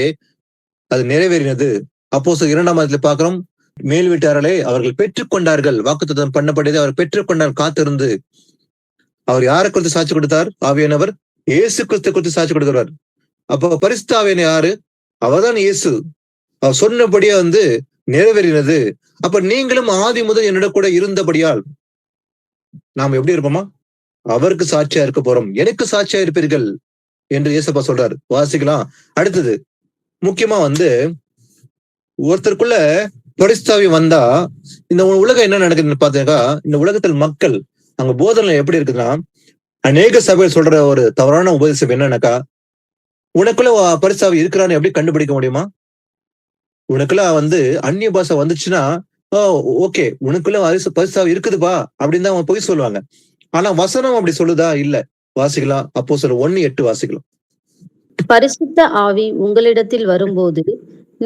அது நிறைவேறினது. அப்போஸ்தலர் 2ஆம் அதிகாரத்தில் பார்க்கிறோம், மேல் வீட்டார்களே அவர்கள் பெற்றுக்கொண்டார்கள், வாக்குத்தத்தம் பண்ணப்படியதை அவர் பெற்றுக்கொண்டார் காத்திருந்து. அவர் யாரை குறித்து சாட்சி கொடுத்தார்? ஆவியானவர் இயேசு கிறிஸ்து குறித்து சாட்சி கொடுக்கிறார். அப்ப பரிசுத்த ஆவியான யாரு? அவர்தான் இயேசு. அவர் சொன்னபடியே வந்து நிறைவேறினது. அப்ப நீங்களும் ஆதி முதல் என்னோட கூட இருந்தபடியால் நாம் எப்படி இருப்போமா? அவருக்கு சாட்சியா இருக்க போறோம், எனக்கு சாட்சியா இருப்பீர்கள் என்று இயேசப்பா சொல்றாரு. வாசிக்கலாம். அடுத்தது முக்கியமா வந்து ஒருத்தருக்குள்ள பரிசுத்தாவி வந்தா இந்த உலகம் என்ன நடக்குதுன்னு பாத்தீங்கன்னா, இந்த உலகத்தில் மக்கள் அங்க போதனை எப்படி இருக்குதுன்னா, அநேக சபையில் சொல்ற ஒரு தவறான உபதேசம் என்னன்னாக்கா, உனக்குள்ள பரிசுத்தாவி இருக்கிறான்னு எப்படி கண்டுபிடிக்க முடியுமா? உனக்குள்ள வந்து அந்நிய பாஷை வந்துச்சுன்னா ஓகே, உனக்குள்ள பரிசுத்தாவி இருக்குதுப்பா அப்படின்னு தான் அவங்க பொய் சொல்லுவாங்க. ஆனா வசனம் அப்படி சொல்லுதா? இல்ல. வாசிக்கலாம். அப்போஸ்தலர் 1:8 வாசிக்கலாம். பரிசுத்த ஆவி உங்களிடத்தில் வரும்போது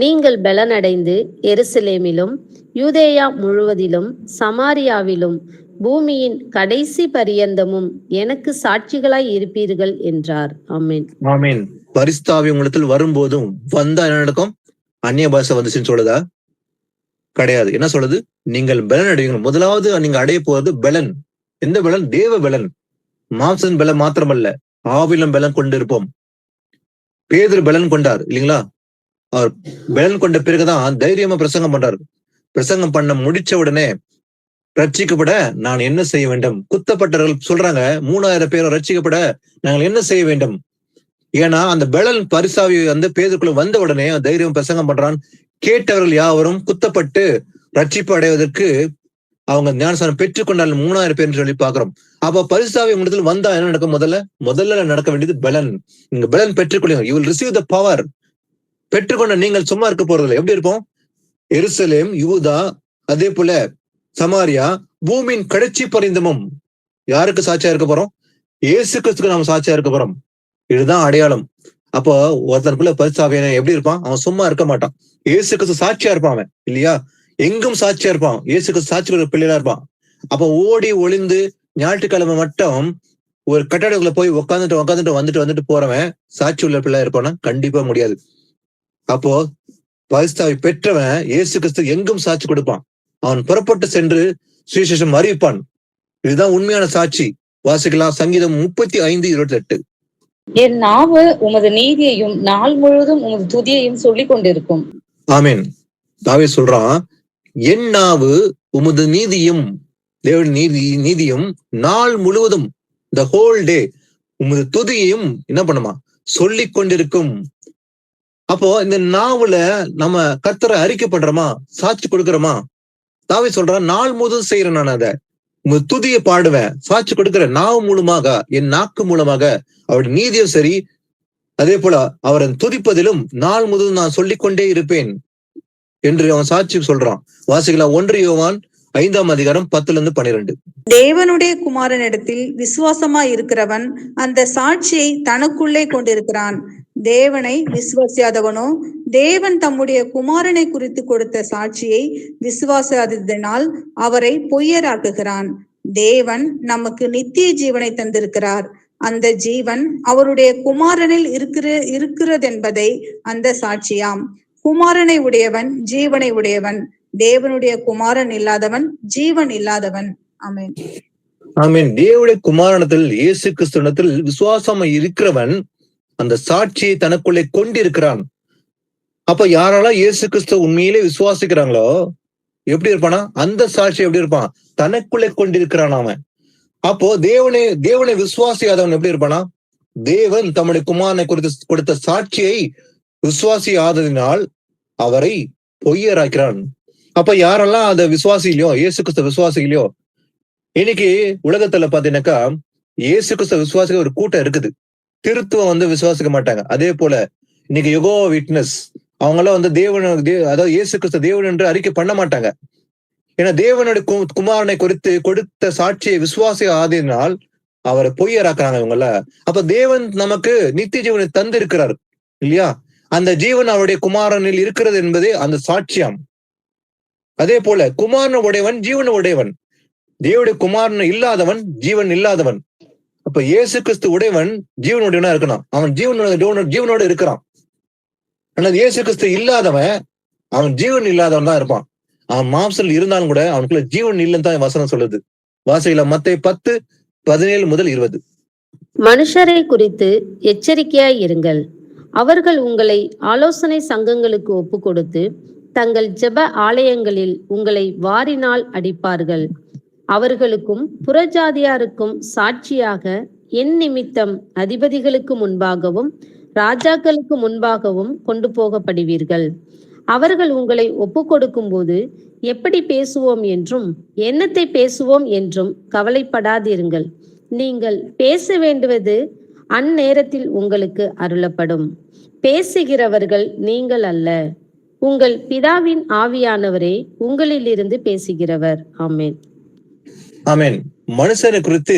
நீங்கள் பலனடைந்து எருசலேமிலும் யூதேயா முழுவதிலும் சமாரியாவிலும் பூமியின் கடைசி பரியந்தமும் எனக்கு சாட்சிகளாய் இருப்பீர்கள் என்றார். ஆமென். ஆமீன். பரிசுத்தாவி உங்களிடத்தில் வரும்போதும் வந்தா என்ன நடக்கும்? அந்நிய பாஷை வந்துச்சுன்னு சொல்லுதா? கிடையாது. என்ன சொல்லுது? நீங்கள் பலன் அடைவீங்க. முதலாவது நீங்க அடைய போறது பலன். எந்த பலன்? தேவ பலன். மாம்சன் பலன் மாத்திரமல்ல, ஆவிலும் பலன் கொண்டு இருப்போம். பேதுரு பலன் கொண்டார் இல்லைங்களா? அவர் பலன் கொண்ட பிறகுதான் தைரியமா பிரசங்கம் பண்றாரு. பிரசங்கம் பண்ண முடிச்ச உடனே ரட்சிக்கப்பட நான் என்ன செய்ய வேண்டும்? குத்தப்பட்டவர்கள் சொல்றாங்க, 3000 பேர் ரட்சிக்கப்பட நாங்கள் என்ன செய்ய வேண்டும்? ஏன்னா அந்த பலன் பரிசாவி வந்து பேதுக்குள்ள வந்த உடனே தைரியம் பிரசங்கம் பண்றான். கேட்டவர்கள் யாவரும் குத்தப்பட்டு ரட்சிப்பு அடைவதற்கு அவங்க ஞானஸ்நானம் பெற்றுக்கொண்டால் 3000 பேர் சொல்லி பாக்குறோம். அப்ப பரிசாவி உங்களிடத்தில் வந்தா என்ன நடக்கும்? முதல்ல நடக்க வேண்டியது பலன். நீங்க பலன் பெற்றுக்கொள்ளுங்க. You will receive the power. பெற்றுக்கொண்ட நீங்கள் சும்மா இருக்க போறதில்லை. எப்படி இருப்போம்? எருசலேம், யூதா, அதே போல சமாரியா, பூமியின் கடைசி பரிந்தமும் யாருக்கு சாட்சியா இருக்க போறோம்? இயேசு கிறிஸ்துக்கு நாம சாட்சியா இருக்க போறோம். இதுதான் அடையாளம். அப்போ ஒருத்தனுக்குள்ள பரிசாவியனை எப்படி இருப்பான்? அவன் சும்மா இருக்க மாட்டான். இயேசு கிறிஸ்து சாட்சியா இருப்பான் அவன் இல்லையா? எங்கும் சாட்சியா இருப்பான். இயேசு கிறிஸ்து சாட்சி பிள்ளையா இருப்பான். அப்ப ஓடி ஒளிந்து ஞாயிற்றுக்கிழமை மட்டும் ஒரு கட்டடத்துல போய் உட்காந்துட்டு வந்துட்டு போறவன் சாட்சி உள்ள பிள்ளை இருப்பானா? கண்டிப்பா முடியாது. அப்போ பரிசுத்தாவி பெற்றவன் இயேசு கிறிஸ்து எங்கும் சாட்சி கொடுப்பான். அவன் புறப்பட்டு சென்று சுவிசேஷம் அறிவிப்பான். இதுதான் உண்மையான சாட்சி. வாசிக்கலாம் சங்கீதம் 35:28. என் நாவு உமது நீதியையும் நாள் முழுவதும் உமது துதியையும் சொல்லிக் கொண்டிருக்கும். ஆமீன். தாவீது சொல்றான், என் நாவு உமது நீதியும், தேவன் நீதியும் நாள் முழுவதும், the whole day, உமது துதியையும் என்ன பண்ணுமா? சொல்லிக் கொண்டிருக்கும். அப்போ இந்த நாவுல நம்ம கர்த்தரை அறிக்கை பண்றோமா? சாட்சி கொடுக்கிறோமா? தாவீது சொல்றான், நாள் முழுவதும் செய்யறேன் நான் அதை. உமது துதியை பாடுவேன், சாட்சி கொடுக்கிறேன். நாவு மூலமாக, என் நாக்கு மூலமாக அவருடைய நீதியும் சரி, அதே போல அவரை துதிப்பதிலும் நாள் முழுவதும் நான் சொல்லிக்கொண்டே இருப்பேன் என்று அவன் சாட்சி சொல்றான். வாசிக்கலாம் 1 யோவான் 5:10-12. தேவனுடைய குமாரனிடத்தில் விசுவாசமாய் இருக்கிறவன் அந்த சாட்சியை தனக்குள்ளே கொண்டிருக்கிறான். தேவனை விசுவாசியாதவனோ தேவன் தம்முடைய குமாரனை குறித்து கொடுத்த சாட்சியை விசுவாசாததினால் அவரை பொய்யராக்குகிறான். தேவன் நமக்கு நித்திய ஜீவனை தந்திருக்கிறார். அந்த ஜீவன் அவருடைய குமாரனில் இருக்கிறதென்பதை அந்த சாட்சியாம். குமாரனை உடையவன் ஜீவனை உடையவன். தேவனுடைய குமாரன் இல்லாதவன் ஜீவன் இல்லாதவன். ஆமென். ஆமீன். தேவனுடைய குமாரனத்தில் இயேசு கிறிஸ்துவிடத்தில் விசுவாசமா இருக்கிறவன் அந்த சாட்சியை தனக்குள்ளே கொண்டிருக்கிறான். அப்ப யாரெல்லாம் இயேசு கிறிஸ்து உண்மையிலே விசுவாசிக்கிறாங்களோ எப்படி இருப்பானா? அந்த சாட்சி எப்படி இருப்பான்? தனக்குள்ளே கொண்டிருக்கிறான் அவன். அப்போ தேவனை விசுவாசியாதவன் எப்படி இருப்பானா? தேவன் தம்முடைய குமாரனை குறித்து கொடுத்த சாட்சியை விசுவாசியாததினால் அவரை பொய்யராக்கிறான். அப்ப யாரெல்லாம் அந்த விசுவாசிலையோ, இயேசு கிறிஸ்து விசுவாசிலையோ, இன்னைக்கு உலகத்துல பாத்தீங்கன்னாக்கா இயேசு கிறிஸ்து விசுவாசிக்க ஒரு கூட்டம் இருக்குது. திருத்துவம் வந்து விசுவாசிக்க மாட்டாங்க. அதே போல இன்னைக்கு யெகோவா விட்னஸ் அவங்க எல்லாம் வந்து அதாவது இயேசு கிறிஸ்து தேவன் என்று அறிக்கை பண்ண மாட்டாங்க. ஏன்னா தேவனுடைய குமாரனை குறித்து கொடுத்த சாட்சியை விசுவாசி ஆதினால் அவரை பொய்யராக்குறாங்க இவங்கள. அப்ப தேவன் நமக்கு நித்திய ஜீவனை தந்து இருக்கிறார் இல்லையா? அந்த ஜீவன் அவருடைய குமாரனில் இருக்கிறது என்பதே அந்த சாட்சியம். அதே போல குமாரன உடையவன் ஜீவன உடையவன். தேவனுடைய குமாரன் இல்லாதவன் ஜீவன் இல்லாதவன். அப்ப இயேசு கிறிஸ்து உடையவன் ஜீவனுடையவனா இருக்கணும். அவன் ஜீவனோட இருக்கிறான். ஆனா இயேசு கிறிஸ்து இல்லாதவன் அவன் ஜீவன் இல்லாதவன் தான் இருப்பான். அவன் மாம்சத்தில் இருந்தாலும் கூட அவனுக்குள்ள ஜீவன் இல்லைன்னு தான் வசனம் சொல்லுது. வாசிக்கலாம் மத்தேயு 10:17-20. மனுஷரை குறித்து எச்சரிக்கையாய் இருங்கள். அவர்கள் உங்களை ஆலோசனை சங்கங்களுக்கு ஒப்பு கொடுத்து தங்கள் ஜெப ஆலயங்களில் உங்களை வாரினால் அடிப்பார்கள். அவர்களுக்கும் புறஜாதியாருக்கும் சாட்சியாக என் நிமித்தம் அதிபதிகளுக்கு முன்பாகவும் ராஜாக்களுக்கு முன்பாகவும் கொண்டு போகப்படுவீர்கள். அவர்கள் உங்களை ஒப்பு கொடுக்கும் போது எப்படி பேசுவோம் என்றும் என்னத்தை பேசுவோம் என்றும் கவலைப்படாதிருங்கள். நீங்கள் பேச வேண்டுவது அந்நேரத்தில் உங்களுக்கு அருளப்படும். பேசுகிறவர்கள் நீங்கள் அல்ல, உங்கள் பிதாவின் ஆவியானவரே உங்களிலிருந்து பேசுகிறவர். ஆமென். ஆமென். மனுஷனை குறித்து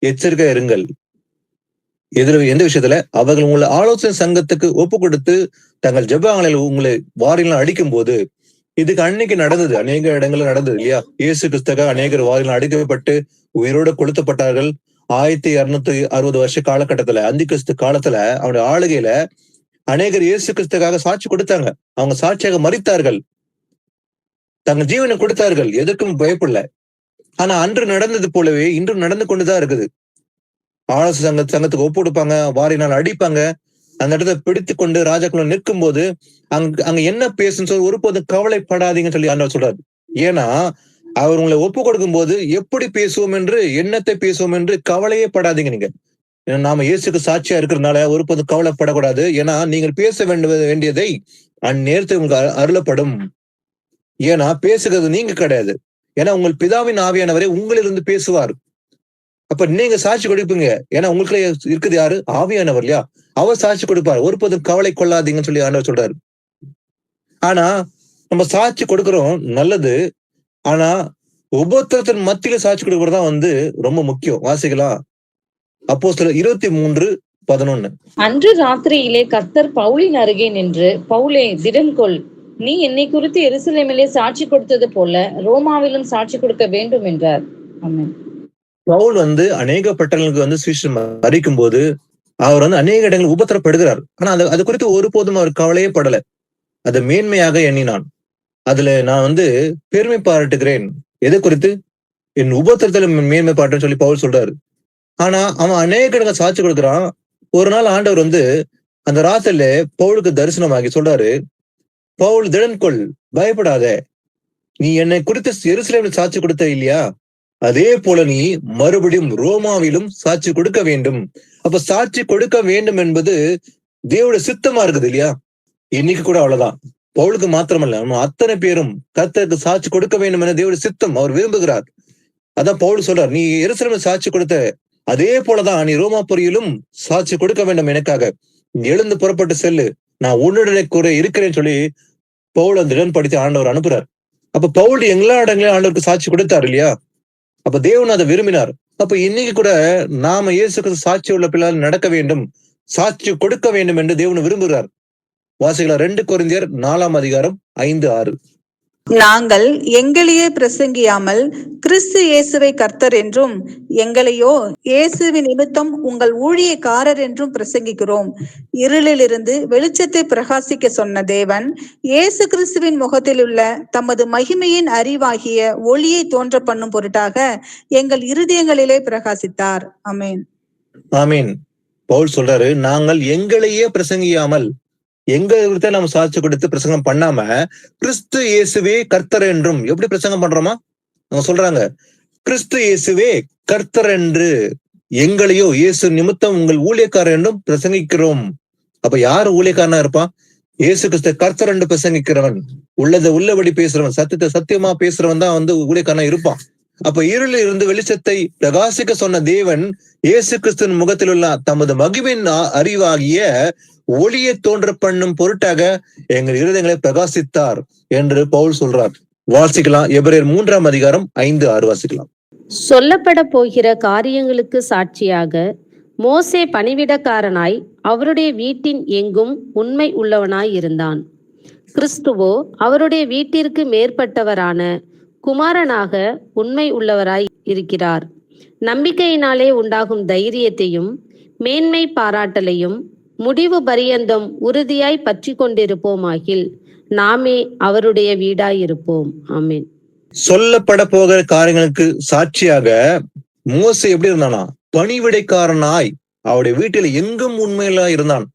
எச்சரிக்கை இருங்கள். எந்த விஷயத்துல? அவர்கள் உங்களை ஆலோசனை சங்கத்துக்கு ஒப்பு கொடுத்து தங்கள் ஜெபங்களில் உங்களை வாரினால் அடிக்கும் போது இதுக்கு அன்னைக்கு நடந்தது, அநேக இடங்கள்ல நடந்தது இல்லையா? இயேசு கிறிஸ்துக்காக அநேகர் வாயிலில் அடிக்கப்பட்டு உயிரோடு கொளுத்தப்பட்டார்கள். 1260 வருஷ காலகட்டத்துல, அந்தி கிறிஸ்து காலத்துல, அவருடைய ஆளுகையில அநேகர் இயேசு கிறிஸ்துக்காக சாட்சி கொடுத்தாங்க. அவங்க சாட்சியாக மரித்தார்கள், தங்கள் ஜீவனை கொடுத்தார்கள், எதற்கும் பயப்படல. ஆனா அன்று நடந்தது போலவே இன்றும் நடந்து கொண்டுதான் இருக்குது. ஆலோசனை சங்கத்துக்கு ஒப்பு கொடுப்பாங்க, வாரினால் அடிப்பாங்க. அந்த இடத்துல பிடித்து கொண்டு ராஜாக்கள் நிற்கும் போது அங்க என்ன பேசுன்னு சொல்லி ஒருபோதும் கவலைப்படாதீங்கன்னு சொல்லி ஆண்டவர் சொல்றாரு. ஏன்னா அவர் உங்களை ஒப்பு கொடுக்கும் போது எப்படி பேசுவோம் என்று, எண்ணத்தை பேசுவோம் என்று கவலையே படாதீங்க நீங்க. நாம இயேசுக்கு சாட்சியா இருக்கிறதுனால ஒருபோதும் கவலைப்படக்கூடாது. ஏன்னா நீங்கள் பேச வேண்டியதை அந்நேரத்தில் உங்களுக்கு அருளப்படும். ஏன்னா பேசுகிறது நீங்க கிடையாது. ஏன்னா உங்கள் பிதாவின் ஆவியானவரை உங்களிலிருந்து பேசுவார். அப்ப நீங்க சாட்சி கொடுப்பீங்க. ஏன்னா உங்களுக்கு இருக்குது யாரு? ஆவியானவர் இல்லையா? அவர் சாட்சி கொடுப்பார். ஒருபோதும் கவலை கொள்ளாதீங்கன்னு சொல்லி ஆண்டவர் சொல்றாரு. ஆனா நம்ம சாட்சி கொடுக்கிறோம், நல்லது. ஆனா உபத்திரத்தின் மத்தியில சாட்சி கொடுக்கறதுதான் ரொம்ப முக்கியம். வாசிக்கலாம், அப்போஸ்தலர் 23:11. அன்று ராத்திரியிலே கர்த்தர் பவுலின் அருகே நின்று, பவுலே திடன் கொள், நீ என்னை குறித்து எருசலேமிலே சாட்சி கொடுத்தது போல ரோமாவிலும் சாட்சி கொடுக்க வேண்டும் என்றார். ஆமென். பவுல் அநேக பட்டணங்களுக்கு சுவிசேஷம் அறிக்கும் போது அவர் அநேக இடங்கள் உபத்திரப்படுகிறார். ஆனா அது குறித்து ஒருபோதும் அவர் கவலையே படல. அதை மேன்மையாக எண்ணினான். அதுல நான் பெருமை பாராட்டுகிறேன். எதை குறித்து? என் உபத்திரத்துல மேன்மை பாட்டுன்னு சொல்லி பவுல் சொல்றாரு. ஆனா அவன் அநேக இடங்கள் சாட்சி கொடுக்குறான். ஒரு நாள் ஆண்டவர் அந்த ராத்திரில பவுலுக்கு தரிசனமாகி சொல்றாரு, பவுல் திடன் கொள், பயப்படாத, நீ என்னை குறித்து எருசலேமில் சாட்சி கொடுத்த இல்லையா? அதே போல நீ மறுபடியும் ரோமாவிலும் சாட்சி கொடுக்க வேண்டும். அப்ப சாட்சி கொடுக்க வேண்டும் என்பது தேவனுடைய சித்தமா இருக்குது இல்லையா? இன்னைக்கு கூட அவ்வளவுதான். பவுலுக்கு மாத்திரமல்ல, நம்ம அத்தனை பேரும் கர்த்தருக்கு சாட்சி கொடுக்க வேண்டும் என தேவனுடைய சித்தம், அவர் விரும்புகிறார். அதான் பவுல் சொல்றார், நீ எருசலேமில் சாட்சி கொடுத்த அதே போலதான் நீ ரோமாபுரியிலும் சாட்சி கொடுக்க வேண்டும் எனக்காக. எழுந்து புறப்பட்டு செல்லு, நான் உன்னுடனே கூட இருக்கிறேன்னு சொல்லி பவுல் அந்த இடன்படுத்தி ஆண்டவர் அனுப்புறார். அப்ப பவுல் எல்லா இடங்களையும் ஆண்டவருக்கு சாட்சி கொடுத்தார் இல்லையா? அப்ப தேவன் அதை விரும்பினார். அப்ப இன்னைக்கு கூட நாம இயேசுக்கு சாட்சி உள்ள பிள்ளைகள் நடக்க வேண்டும், சாட்சி கொடுக்க வேண்டும் என்று தேவன் விரும்புகிறார். வாசிக்கலாம் 2 கொரிந்தியர் 4:5-6. நாங்கள் எங்களையே பிரசங்கியாமல் கிறிஸ்து இயேசுவை கர்த்தர் என்றும், எங்களையோ இயேசுவின் நிமித்தம் உங்கள் ஊழியக்காரர் என்றும் பிரசங்கிக்கிறோம். இருளிலிருந்து வெளிச்சத்தை பிரகாசிக்க சொன்ன தேவன் இயேசு கிறிஸ்துவின் முகத்தில் உள்ள தமது மகிமையின் அறிவாகிய ஒளியை தோன்ற பண்ணும் பொருட்டாக எங்கள் இருதயங்களிலே பிரகாசித்தார். ஆமேன். ஆமீன். பவுல் சொல்றாரு, நாங்கள் எங்களையே பிரசங்கியாமல், எங்க நம்ம சாட்சி கொடுத்து பிரசங்கம் பண்ணாம கிறிஸ்து இயேசுவே கர்த்தர் என்றும். எப்படி பிரசங்கம் பண்றோமா? அவங்க சொல்றாங்க, கிறிஸ்து இயேசுவே கர்த்தர் என்று, எங்களையோ இயேசு நிமித்தம் உங்கள் ஊழியக்காரர் என்றும் பிரசங்கிக்கிறோம். அப்ப யாரு ஊழியக்காரனா இருப்பான்? இயேசு கிறிஸ்து கர்த்தர் என்று பிரசங்கிக்கிறவன், உள்ளதை உள்ளபடி பேசுறவன், சத்தியத்தை சத்தியமா பேசுறவன் தான் ஊழியக்காரனா இருப்பான். அப்ப இருளில் இருந்து வெளிச்சத்தை பிரகாசிக்க சொன்ன தேவன் இயேசு கிறிஸ்துவின் முகத்தில் உள்ள தமது மகிமையின் அறிவாகிய ஒளியை தோன்ற பண்ணும் பொருட்டாக எங்கள் இருதயங்களை பிரகாசித்தார் என்று பவுல் சொல்றார். வாசிக்கலாம், எபிரேயர் 3:5-6 வாசிக்கலாம். சொல்லப்பட போகிற காரியங்களுக்கு சாட்சியாக மோசே பணிவிடக்காரனாய் அவருடைய வீட்டின் எங்கும் உண்மை உள்ளவனாய் இருந்தான். கிறிஸ்துவோ அவருடைய வீட்டிற்கு மேற்பட்டவரான குமாரனாக உண்மை உள்ளவராய் இருக்கிறார். நம்பிக்கையினாலே உண்டாகும் தைரியத்தையும் மேன்மை பாராட்டலையும் முடிவு பரியந்தம் உறுதியாய் பற்றி கொண்டிருப்போமாகில் நாமே அவருடைய வீடாயிருப்போம். ஆமென். சொல்லப்பட போகிற காரியங்களுக்கு சாட்சியாக மோசே எப்படி இருந்தானா? பணிவிடைக்காரனாய் அவருடைய வீட்டில் எங்கும் உண்மையில இருந்தான்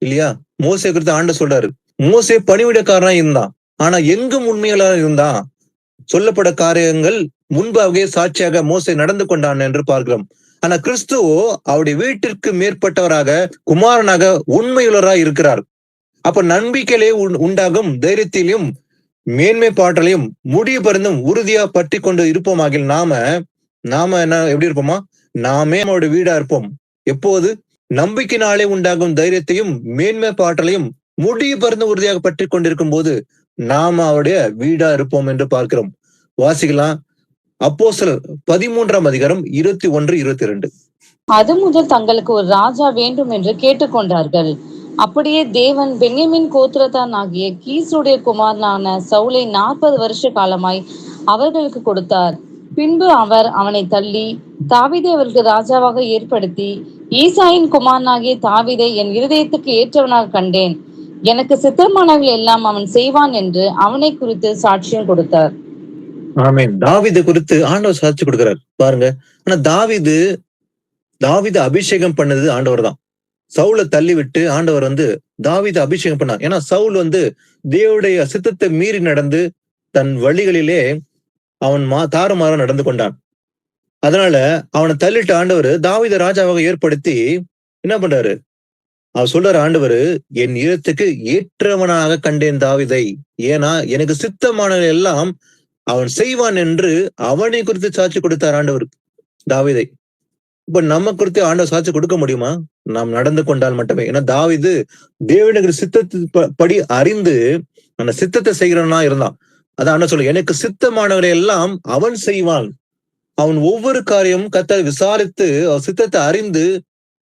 இல்லையா? மோசே குறித்து ஆண்டவர் சொல்றாரு, மோசே பணிவிடைக்காரனாய் இருந்தான், ஆனா எங்கும் உண்மையில இருந்தான். சொல்லப்பட காரியங்கள் முன்பாகவே சாட்சியாக மோசே நடந்து கொண்டான் என்று பார்க்கிறோம். ஆனா கிறிஸ்துவோ அவருடைய வீட்டிற்கு மேற்பட்டவராக, குமாரனாக உண்மையுள்ளவராய் இருக்கிறார். அப்ப நம்பிக்கையிலே உண்டாகும் தைரியத்திலும் மேன்மை பாட்டலையும் முடிவு பருந்தும் உறுதியா பற்றி கொண்டு இருப்போமாகில் நாம என்ன எப்படி இருப்போமா? நாமே அவருடைய வீடா இருப்போம். எப்போது? நம்பிக்கையினாலே உண்டாகும் தைரியத்தையும் மேன்மை பாட்டலையும் முடிவு பருந்து உறுதியாக பற்றி கொண்டிருக்கும் போது நாம அவருடைய வீடா இருப்போம் என்று பார்க்கிறோம். வாசிக்கலாம், அப்போஸ்தலர் 13:21-22. அது முதல் தங்களுக்கு ஒரு ராஜா வேண்டும் என்று கேட்டுக்கொண்டார்கள். அப்படியே தேவன் பென்யமின் கோத்திரத்தான் ஆகிய கீசுடைய குமாரனான சவுலை 40 வருஷ காலமாய் அவர்களுக்கு கொடுத்தார். பின்பு அவர் அவனை தள்ளி தாவீதை அவருக்கு ராஜாவாக ஏற்படுத்தி, ஈசாயின் குமாரனாகிய தாவீதை என் இருதயத்துக்கு ஏற்றவனாக கண்டேன், எனக்கு சித்தமானவர்கள் எல்லாம் அவன் செய்வான் என்று அவனை குறித்து சாட்சியம் கொடுத்தார். ஆமென். தாவீது குறித்து ஆண்டவர் சாட்சி கொடுக்கிறார் பாருங்க. ஆனா தாவீது அபிஷேகம் பண்ணது ஆண்டவர் தான். சவுலை தள்ளி விட்டு ஆண்டவர் தாவீது அபிஷேகம் பண்ணார். ஏன்னா சவுல் தேவனுடைய சித்தத்தை மீறி நடந்து தன் வழிகளிலே அவன் தாறுமாற நடந்து கொண்டான். அதனால அவனை தள்ளிட்டு ஆண்டவர் தாவீதை ராஜாவாக ஏற்படுத்தி என்ன பண்றாரு? அவர் சொல்றாரு, ஆண்டவர் என் இதயத்துக்கு ஏற்றவனாக கண்டேன் தாவீதை, ஏன்னா எனக்கு சித்தமானது எல்லாம் அவன் செய்வான் என்று அவனை குறித்து சாட்சி கொடுத்தார் ஆண்டவர் தாவீதை. இப்ப நம்ம குறித்து ஆண்டவர் சாட்சி கொடுக்க முடியுமா? நாம் நடந்து கொண்டால் மட்டுமே. ஏன்னா தாவீது தேவனுக்கு சித்தத்தை படி அறிந்து அந்த சித்தத்தை செய்கிறவனா இருந்தான். அதான் ஆண்டவர் சொல்ல, எனக்கு சித்தமானவரை எல்லாம் அவன் செய்வான். அவன் ஒவ்வொரு காரியமும் கர்த்தரை விசாரித்து அவர் சித்தத்தை அறிந்து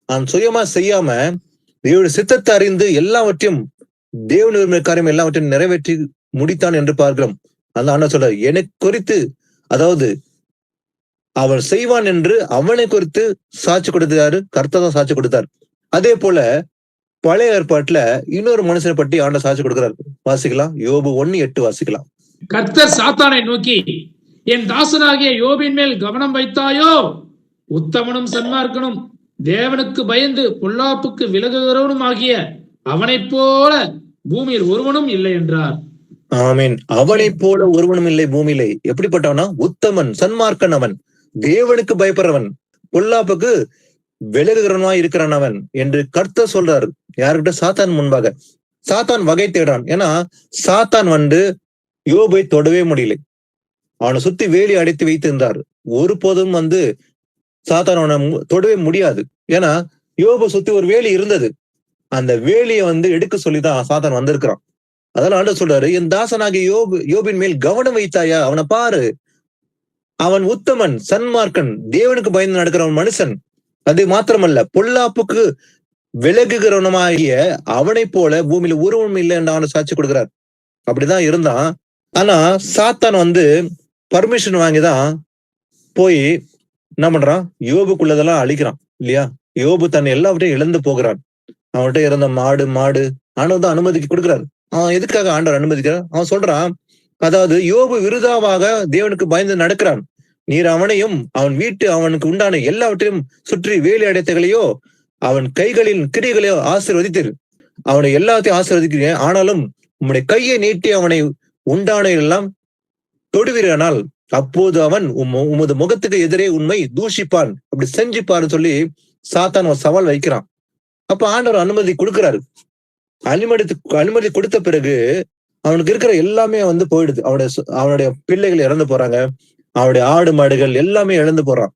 அவன் சுயமா செய்யாம தேவனுடைய சித்தத்தை அறிந்து எல்லாவற்றையும் தேவனுடைய காரியம் எல்லாவற்றையும் நிறைவேற்றி முடித்தான் என்று பார்க்கிறோம். அதான் ஆண்டவர் சொல்ற, எனக்கு குறித்து, அதாவது அவன் செய்வான் என்று அவனை குறித்து சாட்சி கொடுத்தாரு, கர்த்தர் தான் சாட்சி கொடுத்தார். அதே போல பழைய ஏற்பாட்டுல இன்னொரு மனுஷனை பற்றி ஆண்டவர் சாட்சி கொடுக்கிறார். வாசிக்கலாம், யோபு 1:8 வாசிக்கலாம். கர்த்தர் சாத்தானை நோக்கி, என் தாசனாகிய யோபின் மேல் கவனம் வைத்தாயோ? உத்தமனும் சன்மார்க்கனும் தேவனுக்கு பயந்து பொல்லாப்புக்கு விலகுகிறவனும் ஆகிய அவனைப் போல பூமியில் ஒருவனும் இல்லை என்றார். ஆமீன். அவனைப் போல ஒருவனும் இல்லை பூமியிலே. எப்படிப்பட்டவனா? உத்தமன், சன்மார்க்கன், அவன் தேவனுக்கு பயப்படுறவன், பொல்லாப்புக்கு விலகுகிறவனா இருக்கிறான் அவன் என்று கர்த்தர் சொல்றாரு. யாருக்கிட்ட? சாத்தான் முன்பாக. சாத்தான் வகை தேடான். ஏன்னா சாத்தான் யோபை தொடவே முடியல. அவனை சுத்தி வேலி அடைத்து வைத்திருந்தார். ஒருபோதும் சாத்தான் அவனை தொடவே முடியாது. ஏன்னா யோபை சுத்தி ஒரு வேலி இருந்தது. அந்த வேலியை எடுக்க சொல்லிதான் சாத்தான் வந்திருக்கிறான். அதனால ஆண்டவர் சொல்றாரு, என் தாசனாகிய யோபின் மேல் கவனம் வைத்தாயா? அவனை பாரு, அவன் உத்தமன், சன்மார்க்கன், தேவனுக்கு பயந்து நடக்கிறவன் மனுஷன். அது மாத்திரமல்ல, பொல்லாப்புக்கு விலகுகிறவனமாகிய அவனை போல பூமியில உருவம் இல்லை என்று அவனை சாட்சி கொடுக்கிறார். அப்படிதான் இருந்தான். ஆனா சாத்தான் பர்மிஷன் வாங்கிதான் போய் என்ன பண்றான்? யோபுக்குள்ளதெல்லாம் அழிக்கிறான் இல்லையா? யோபு தன் எல்லாவற்றையும் இழந்து போகிறான். அவன்கிட்ட இருந்த மாடு ஆண்டவர் தான் அனுமதிக்கு கொடுக்கிறார். அவன் எதுக்காக ஆண்டவர் அனுமதிக்கிறார்? அவன் சொல்றான், அதாவது யோபு விருதாவாக தேவனுக்கு பயந்து நடக்கிறான். நீர் அவனையும் அவன் அவனுக்கு உண்டான எல்லாவற்றையும் சுற்றி வேலி அடைத்தகளையோ அவன் கைகளின் கிரிகளையோ ஆசீர்வதித்தீர். அவனை எல்லாத்தையும் ஆசீர்வதிக்கிறேன். ஆனாலும் உம்முடைய கையை நீட்டி அவனை உண்டான எல்லாம் தொடுவீரானால் அப்போது அவன் உமது முகத்துக்கு எதிரே உண்மை தூஷிப்பான். அப்படி செஞ்சுப்பாருன்னு சொல்லி சாத்தான் ஒரு சவால் வைக்கிறான். அப்ப ஆண்டவர் அனுமதி கொடுக்கிறாரு. அனுமதி கொடுத்த பிறகு அவனுக்கு இருக்கிற எல்லாமே போயிடுது. அவனுடைய பிள்ளைகள் இறந்து போறாங்க. அவனுடைய ஆடு மாடுகள் எல்லாமே இழந்து போறான்.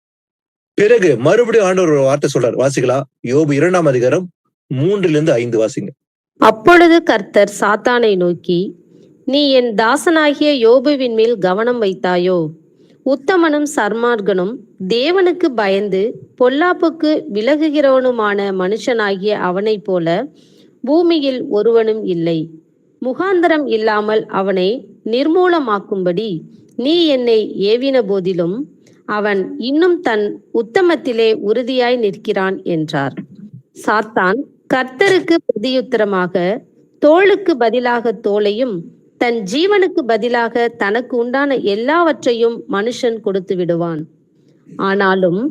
பிறகு மறுபடியும் ஆண்டவர் ஒரு வார்த்தை சொல்றாரு. வாசிக்கலாம், யோபு 2ஆம் அதிகாரம் 3-5 வாசிங்க. அப்பொழுது கர்த்தர் சாத்தானை நோக்கி, நீ என் தாசனாகிய யோபுவின் மேல் கவனம் வைத்தாயோ? உத்தமனும் சன்மார்க்கனும் தேவனுக்கு பயந்து பொல்லாப்புக்கு விலகுகிறவனுமான மனுஷனாகிய அவனைப் போல பூமியில் ஒருவனும் இல்லை. முகாந்தரம் இல்லாமல் அவனை நிர்மூலமாக்கும்படி நீ என்னை ஏவின போதிலும் அவன் இன்னும் தன் உத்தமத்திலே உறுதியாய் நிற்கிறான் என்றார். சாத்தான் கர்த்தருக்கு பிரதியுத்தரமாக தோளுக்கு பதிலாக தோளையும் தன் ஜீவனுக்கு பதிலாக தனக்கு உண்டான எல்லாவற்றையும் மனுஷன் கொடுத்து விடுவான். ஆனாலும்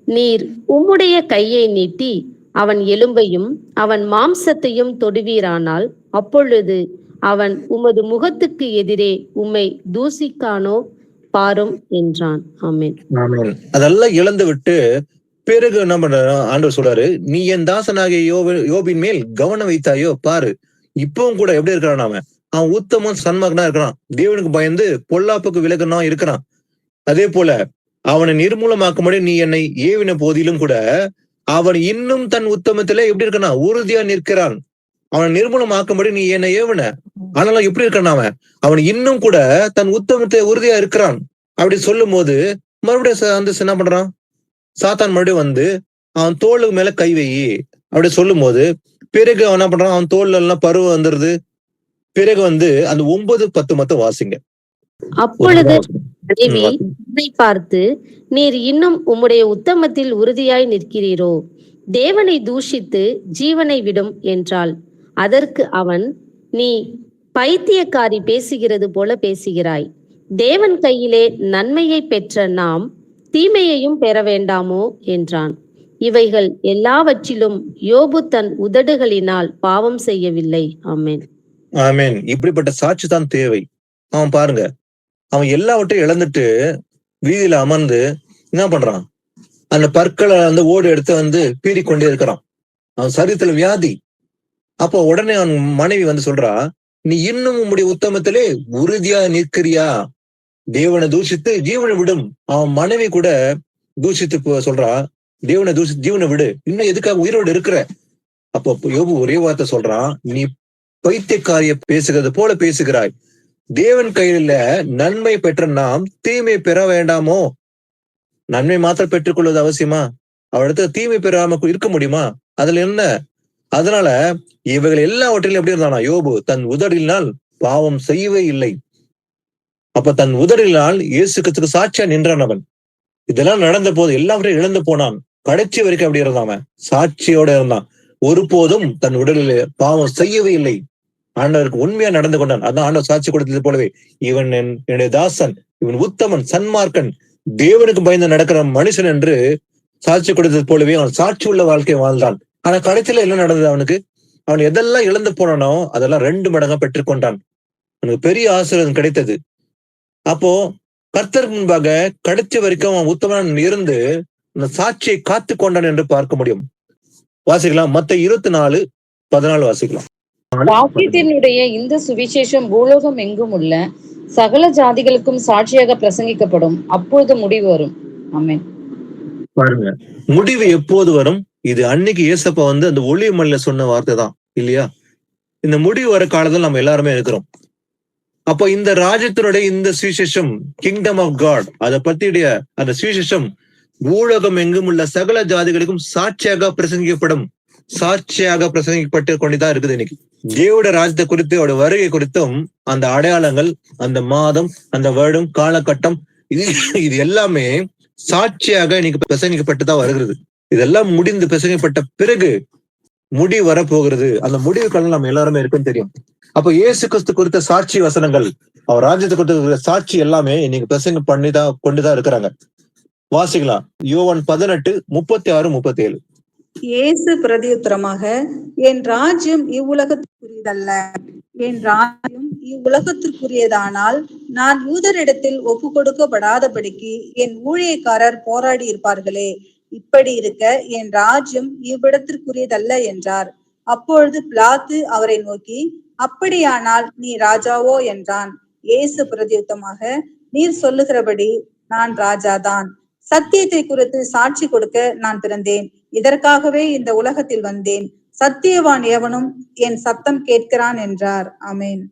நீர் உம்முடைய கையை நீட்டி அவன் எலும்பையும் அவன் மாம்சத்தையும் தொடுவீரானால் அப்பொழுது அவன் உமது முகத்துக்கு எதிரே உம்மை தூசிக்கானோ பாரும் என்றான். ஆமென். அதெல்லாம் இழந்து விட்டு பிறகு என்ன பண்ற? ஆண்டவர் சொல்றாரு, நீ என் தாசனாகிய யோபின் மேல் கவனம் வைத்தாயோ? பாரு, இப்பவும் கூட எப்படி இருக்கிறான்? அவன் உத்தமன் சன்மார்க்கனா இருக்கிறான். தேவனுக்கு பயந்து பொல்லாப்புக்கு விலகுனா இருக்கிறான். அதே போல அவனை நிர்மூலமாக்கும்படி நீ என்னை ஏவின போதிலும் கூட அவன் இன்னும் தன் உத்தமத்திலே எப்படி இருக்கான்? உறுதியா நிற்கிறான். அவனை நிர்மூலமாக்கும்படி நீ என்னை ஏவின, ஆனாலும் எப்படி இருக்கான்? அவன் இன்னும் கூட தன் உத்தமத்தை உறுதியா இருக்கிறான். அப்படி சொல்லும் போது மறுபடியும் என்ன பண்றான்? சாத்தான் மறுபடியும் அவன் தோளுக்கு மேல கை வை, அப்படி சொல்லும் போது பிறகு அவன் என்ன பண்றான், அவன் தோல்ல எல்லாம் பருவம் வந்துருது. பிறகு அந்த 9-10 மட்டும் வாசிங்க. அப்பொழுது மனைவி என்னை பார்த்து, நீர் இன்னும் உம்முடைய உத்தமத்தில் உறுதியாய் நிற்கிறீரோ? தேவனை தூஷித்து ஜீவனை விடும் என்றாள். அதற்கு அவன், நீ பைத்தியக்காரி பேசுகிறது போல பேசுகிறாய். தேவன் கையிலே நன்மையை பெற்ற நாம் தீமையையும் பெற வேண்டாமோ என்றான். இவைகள் எல்லாவற்றிலும் யோபு தன் உதடுகளினால் பாவம் செய்யவில்லை. ஆமென். ஆமென். இப்படிப்பட்ட சாட்சி தான் தேவை. அவன் பாருங்க, அவன் எல்லாவற்றையும் இழந்துட்டு வீதியில அமர்ந்து என்ன பண்றான், அந்த பற்களை ஓடு எடுத்து பீறிக்கொண்டே இருக்கிறான். அவன் சரீரத்துல வியாதி. அப்போ உடனே அவன் மனைவி சொல்றா, நீ இன்னும் உம்முடைய உத்தமத்திலே உறுதியா நிற்கிறியா? தேவனை தூஷித்து ஜீவனை விடும். அவன் மனைவி கூட தூஷித்து சொல்றா, தேவனை தூஷித்து ஜீவனை விடு, இன்னும் எதுக்காக உயிரோடு இருக்கிற? அப்போ யோபு ஒரே வார்த்தை சொல்றான், நீ பைத்தியக்காரிய பேசுகிறது போல பேசுகிறாய். தேவன் கையில நன்மை பெற்ற நாம் தீமை பெற வேண்டாமோ? நன்மை மாத்திரம் பெற்றுக்கொள்வது அவசியமா? அவரிடத்துல தீமை பெறாம இருக்க முடியுமா? அதுல என்ன? அதனால இவைகள் எல்லாவற்றிலும் எப்படி இருந்தானா யோபு, தன் உதடினால் பாவம் செய்யவே இல்லை. அப்ப தன் உதடினால் இயேசு கிறிஸ்துவுக்கு சாட்சியா நின்றான் அவன். இதெல்லாம் நடந்த போது எல்லாவற்றையும் இழந்து போனான். கடைசி வரைக்கும் அப்படி இருந்தான். அவன் சாட்சியோட இருந்தான். ஒருபோதும் தன் உடலில் பாவம் செய்யவே இல்லை. ஆண்டவருக்கு உண்மையா நடந்து கொண்டான். அதான் ஆண்டவர் சாட்சி கொடுத்தது போலவே, இவன் என்னுடைய தாசன், இவன் உத்தமன், சன்மார்க்கன், தேவனுக்கு பயந்து நடக்கிற மனுஷன் என்று சாட்சி கொடுத்தது போலவே அவன் சாட்சி உள்ள வாழ்க்கையை வாழ்ந்தான். ஆனா கடைசியில என்ன நடந்தது அவனுக்கு? அவன் எதெல்லாம் இழந்து போனானோ அதெல்லாம் 2 மடங்கா பெற்றுக்கொண்டான். அவனுக்கு பெரிய ஆசீர்வாதம் கிடைத்தது. அப்போ கர்த்தருக்கு முன்பாக கடைசி வரைக்கும் அவன் உத்தமன் இருந்து அந்த சாட்சியை காத்து கொண்டான் என்று பார்க்க முடியும். வாசிக்கலாம். மத்தேயு 24:14 வாசிக்கலாம். வாக்கியத்தினுடைய இந்த சுவிசேஷம் பூலோகம் எங்கும் உள்ள சகல ஜாதிகளுக்கும் சாட்சியாக பிரசங்கிக்கப்படும். அப்பொழுது முடிவு வரும். ஆமென். பாருங்க, முடிவு எப்போது வரும்? இது அன்னைக்கு ஏசப்பா அந்த ஒளிவு மலையில சொன்ன வார்த்தை தான் இல்லையா? இந்த முடிவு வர காலத்தில் நம்ம எல்லாருமே இருக்கிறோம். அப்போ இந்த ராஜ்யத்தினுடைய இந்த சுவிசேஷம், கிங்டம் ஆஃப் காட், அதை பத்தியுடைய அந்த சுவிசேஷம் பூலோகம் எங்கும் உள்ள சகல ஜாதிகளுக்கும் சாட்சியாக பிரசங்கிக்கப்படும். சாட்சியாக பிரசங்கிக்கப்பட்டு கொண்டுதான் இருக்குது. இன்னைக்கு தேவோட ராஜ்யத்தை குறித்து, அவருடைய வருகை குறித்தும் அந்த அடையாளங்கள், அந்த மாதம், அந்த வருடம், காலகட்டம், இது எல்லாமே சாட்சியாக இன்னைக்கு பிரசங்கிக்கப்பட்டுதான் வருகிறது. இதெல்லாம் முடிந்து பிரசங்கிக்கப்பட்ட பிறகு முடிவு வரப்போகிறது. அந்த முடிவு காலம் நம்ம எல்லாருமே இருக்குன்னு தெரியும். அப்ப இயேசு கிறிஸ்து குறித்த சாட்சி வசனங்கள், அவர் ராஜ்யத்தை குறித்த சாட்சி எல்லாமே இன்னைக்கு பிரசங்கம் கொண்டுதான் இருக்கிறாங்க. வாசிக்கலாம். யோவான் 18:36-37. இயேசு பிரதியுத்தரமாக, என் ராஜ்யம் இவ்வுலகத்திற்குரியதல்ல. என் ராஜ்யம் இவ்வுலகத்திற்குரியதானால் நான் யூதரிடத்தில் ஒப்பு கொடுக்கப்படாதபடிக்கு என் ஊழியக்காரர் போராடி இருப்பார்களே. இப்படி இருக்க என் ராஜ்யம் இவ்விடத்திற்குரியதல்ல என்றார். அப்பொழுது பிலாத்து அவரை நோக்கி, அப்படியானால் நீ ராஜாவோ என்றான். இயேசு பிரதியுத்தரமாக, நீர் சொல்லுகிறபடி நான் ராஜாதான். சத்தியத்தை குறித்து சாட்சி கொடுக்க நான் பிறந்தேன். இதற்காகவே இந்த உலகத்தில் வந்தேன். சத்தியவான் எவனும் என் சத்தம் கேட்கிறான் என்றார். ஆமென்.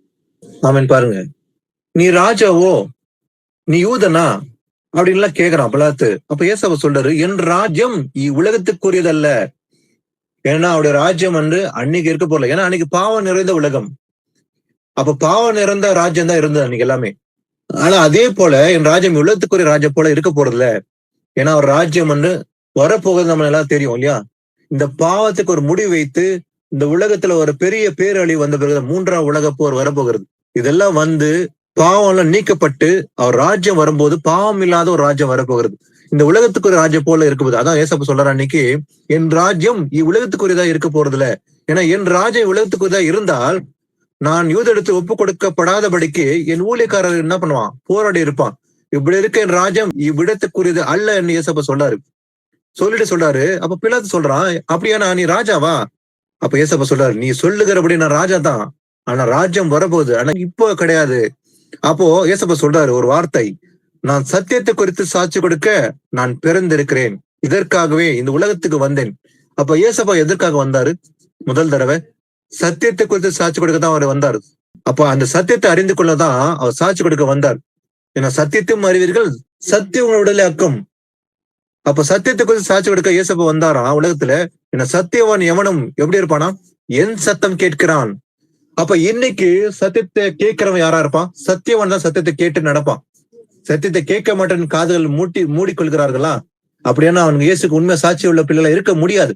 ஆமென். பாருங்க, நீ ராஜாவோ, நீ யூதனா அப்படின்லாம் கேக்குறான் பிலாத்து. அப்ப ஏசப்பா சொல்றாரு, என் ராஜ்யம் உலகத்துக்குரியதல்ல. ஏன்னா அவருடைய ராஜ்யம் அன்னைக்கு இருக்க போல. ஏன்னா அன்னைக்கு பாவம் நிறைந்த உலகம். அப்ப பாவம் நிறைந்த ராஜ்யம் தான் இருந்தது அன்னைக்கு எல்லாமே. ஆனா அதே போல என் ராஜ்யம் உலகத்துக்குரிய ராஜ்யம் போல இருக்க போறதில்ல. ஏன்னா அவர் ராஜ்யம் வரப்போகிறது நம்ம எல்லாம் தெரியும் இல்லையா? இந்த பாவத்துக்கு ஒரு முடிவு வைத்து இந்த உலகத்துல ஒரு பெரிய பேரழிவு வந்த பிறகு 3ஆம் உலக போர் வரப்போகிறது. இதெல்லாம் பாவம் எல்லாம் நீக்கப்பட்டு அவர் ராஜ்யம் வரும்போது பாவம் இல்லாத ஒரு ராஜ்யம் வரப்போகிறது. இந்த உலகத்துக்கு ஒரு ராஜ்யம் போல இருக்கும்போது, அதான் ஏசப்பா சொல்றாரு அன்னைக்கு, என் ராஜ்யம் உலகத்துக்குரியதா இருக்க போறதில்ல. ஏன்னா என் ராஜ்யம் உலகத்துக்குரியதா இருந்தால் நான் யூதரிடத்து ஒப்பு கொடுக்கப்படாதபடிக்கு என் ஊழியக்காரர் என்ன பண்ணுவான்? போராடி இருப்பான். இப்படி இருக்க என் ராஜ்யம் இவ்விடத்துக்குரியது அல்ல என்று ஏசப்பா சொல்றாரு. சொல்லிட்டு சொல்றாரு. அப்ப பிலாத்து சொல்றான், அப்படியா நீ ராஜாவா? அப்ப ஏசப்பா சொல்றாரு, நீ சொல்லுகிறபடி நான் ராஜா தான். ஆனா ராஜ்யம் வரப்போகுது, ஆனா இப்போ கிடையாது. அப்போ ஏசப்பா சொல்றாரு ஒரு வார்த்தை, நான் சத்தியத்தை குறித்து சாட்சி கொடுக்க நான் பிறந்திருக்கிறேன். இதற்காகவே இந்த உலகத்துக்கு வந்தேன். அப்ப ஏசப்பா எதற்காக வந்தாரு? முதல் தடவை சத்தியத்தை குறித்து சாட்சி கொடுக்க தான் அவர் வந்தார். அப்ப அந்த சத்தியத்தை அறிந்து கொள்ளதான் அவர் சாட்சி கொடுக்க வந்தார். ஏன்னா சத்தியத்தையும் அறிவீர்கள், சத்தியம் உங்கள் உடலை அக்கும். அப்ப சத்தியத்தை குறித்து சாட்சி கொடுக்க இயேசப்பா வந்தாராம் உலகத்துல. என்ன சத்தியவான் எவனும் எப்படி இருப்பானா? என் சத்தம் கேட்கிறான். அப்ப இன்னைக்கு சத்தியத்தை கேட்கிறவன் யாரா இருப்பான்? சத்தியவான் தான் சத்தியத்தை கேட்டு நடப்பான். சத்தியத்தை கேட்க மாட்டேன்னு காதுகள் மூடிக்கொள்கிறார்களா? அப்படின்னா அவனுக்கு இயேசுக்கு உண்மை சாட்சி உள்ள பிள்ளைகளா இருக்க முடியாது.